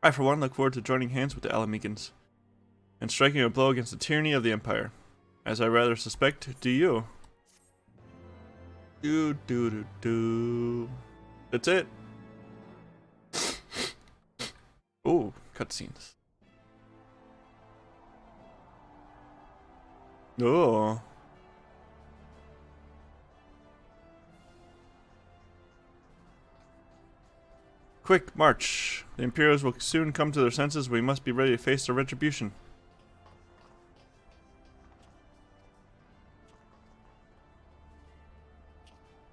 I for one look forward to joining hands with the Alamegans and striking a blow against the tyranny of the Empire. As I rather suspect, do you? That's it. Ooh, cutscenes. Oh. Quick, march. The Imperials will soon come to their senses. We must be ready to face their retribution.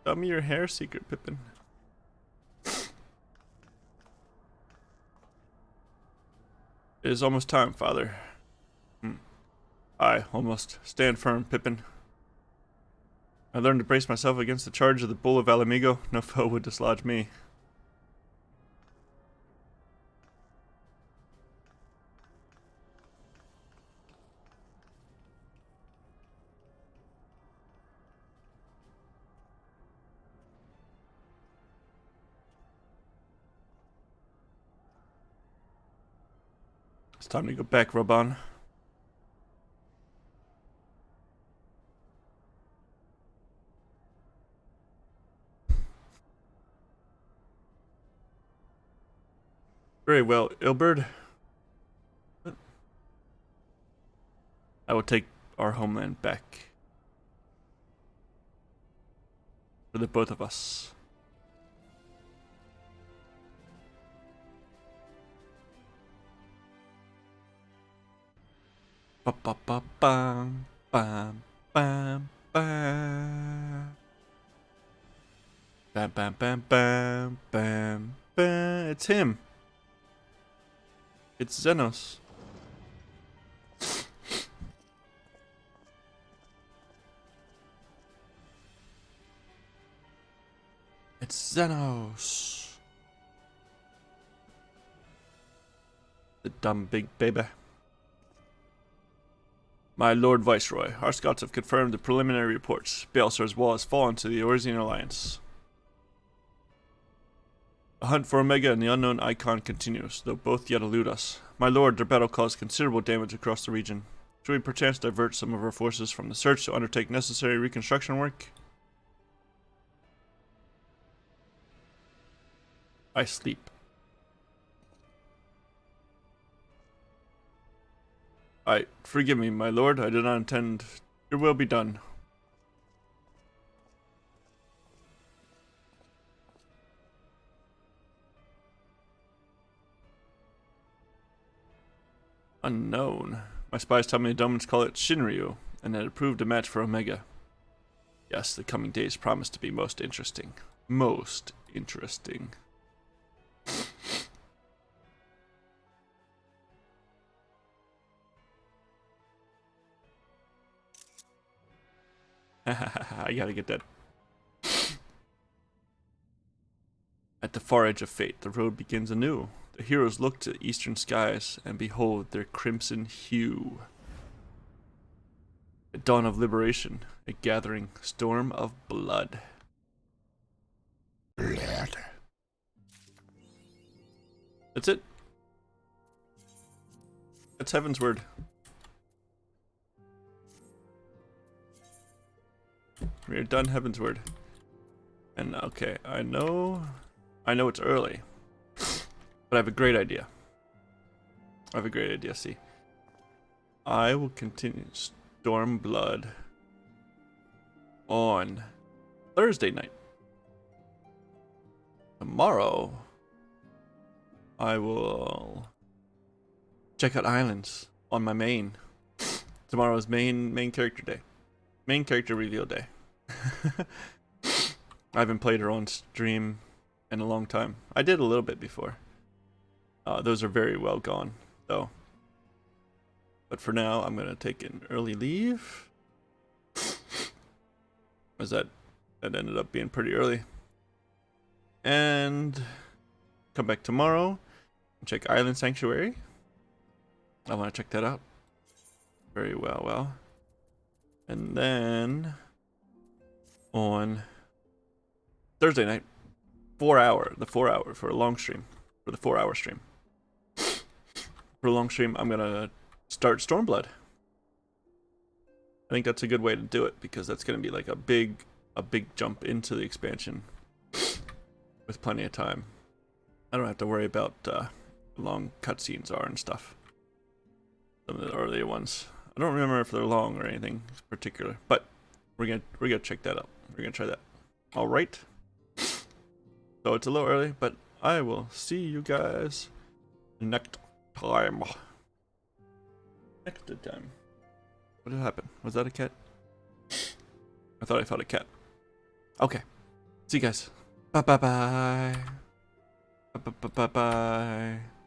Tell me your hair secret, Pippin. It is almost time, father. Aye, almost. Stand firm, Pippin. I learned to brace myself against the charge of the Bull of Alamigo. No foe would dislodge me. It's time to go back, Raban. Very well, Ilberd. I will take our homeland back. For the both of us. Ba ba ba bam bam bam bam. Bam bam bam bam bam bam. It's him. It's Xenos. It's Xenos. The dumb big baby. My Lord Viceroy, our scouts have confirmed the preliminary reports. Baelsar's wall has fallen to the Orsian Alliance. The hunt for Omega and the unknown Icon continues, though both yet elude us. My lord, their battle caused considerable damage across the region. Should we perchance divert some of our forces from the search to undertake necessary reconstruction work? I sleep. Forgive me, my lord, I did not intend. Your will be done. Unknown. My spies tell me the Domans call it Shinryu, and that it proved a match for Omega. Yes, the coming days promise to be most interesting. Most interesting. I gotta get that. At the far edge of fate, the road begins anew. The heroes look to the eastern skies and behold their crimson hue. A dawn of liberation, a gathering storm of blood. Blood. That's it. That's Heavensward. We're done Heavensward. And okay, I know it's early. But I have a great idea. See. I will continue Stormblood on Thursday night. Tomorrow, I will check out Islands on my main. Tomorrow's main character day. Main character reveal day. I haven't played her on stream in a long time. I did a little bit before. Those are very well gone, though. But for now, I'm gonna take an early leave. Was that ended up being pretty early. And come back tomorrow and check Island Sanctuary. I want to check that out. Very well. And then on Thursday night, the 4 hour stream. For a long stream, I'm gonna start Stormblood. I think that's a good way to do it because that's gonna be like a big jump into the expansion with plenty of time. I don't have to worry about how long cutscenes are and stuff. Some of the earlier ones. I don't remember if they're long or anything particular, but we're gonna check that out. We're gonna try that. All right. So it's a little early, but I will see you guys next time. Next time. What did happen? Was that a cat? I thought I felt a cat. Okay. See you guys. Bye bye bye. Bye bye bye bye.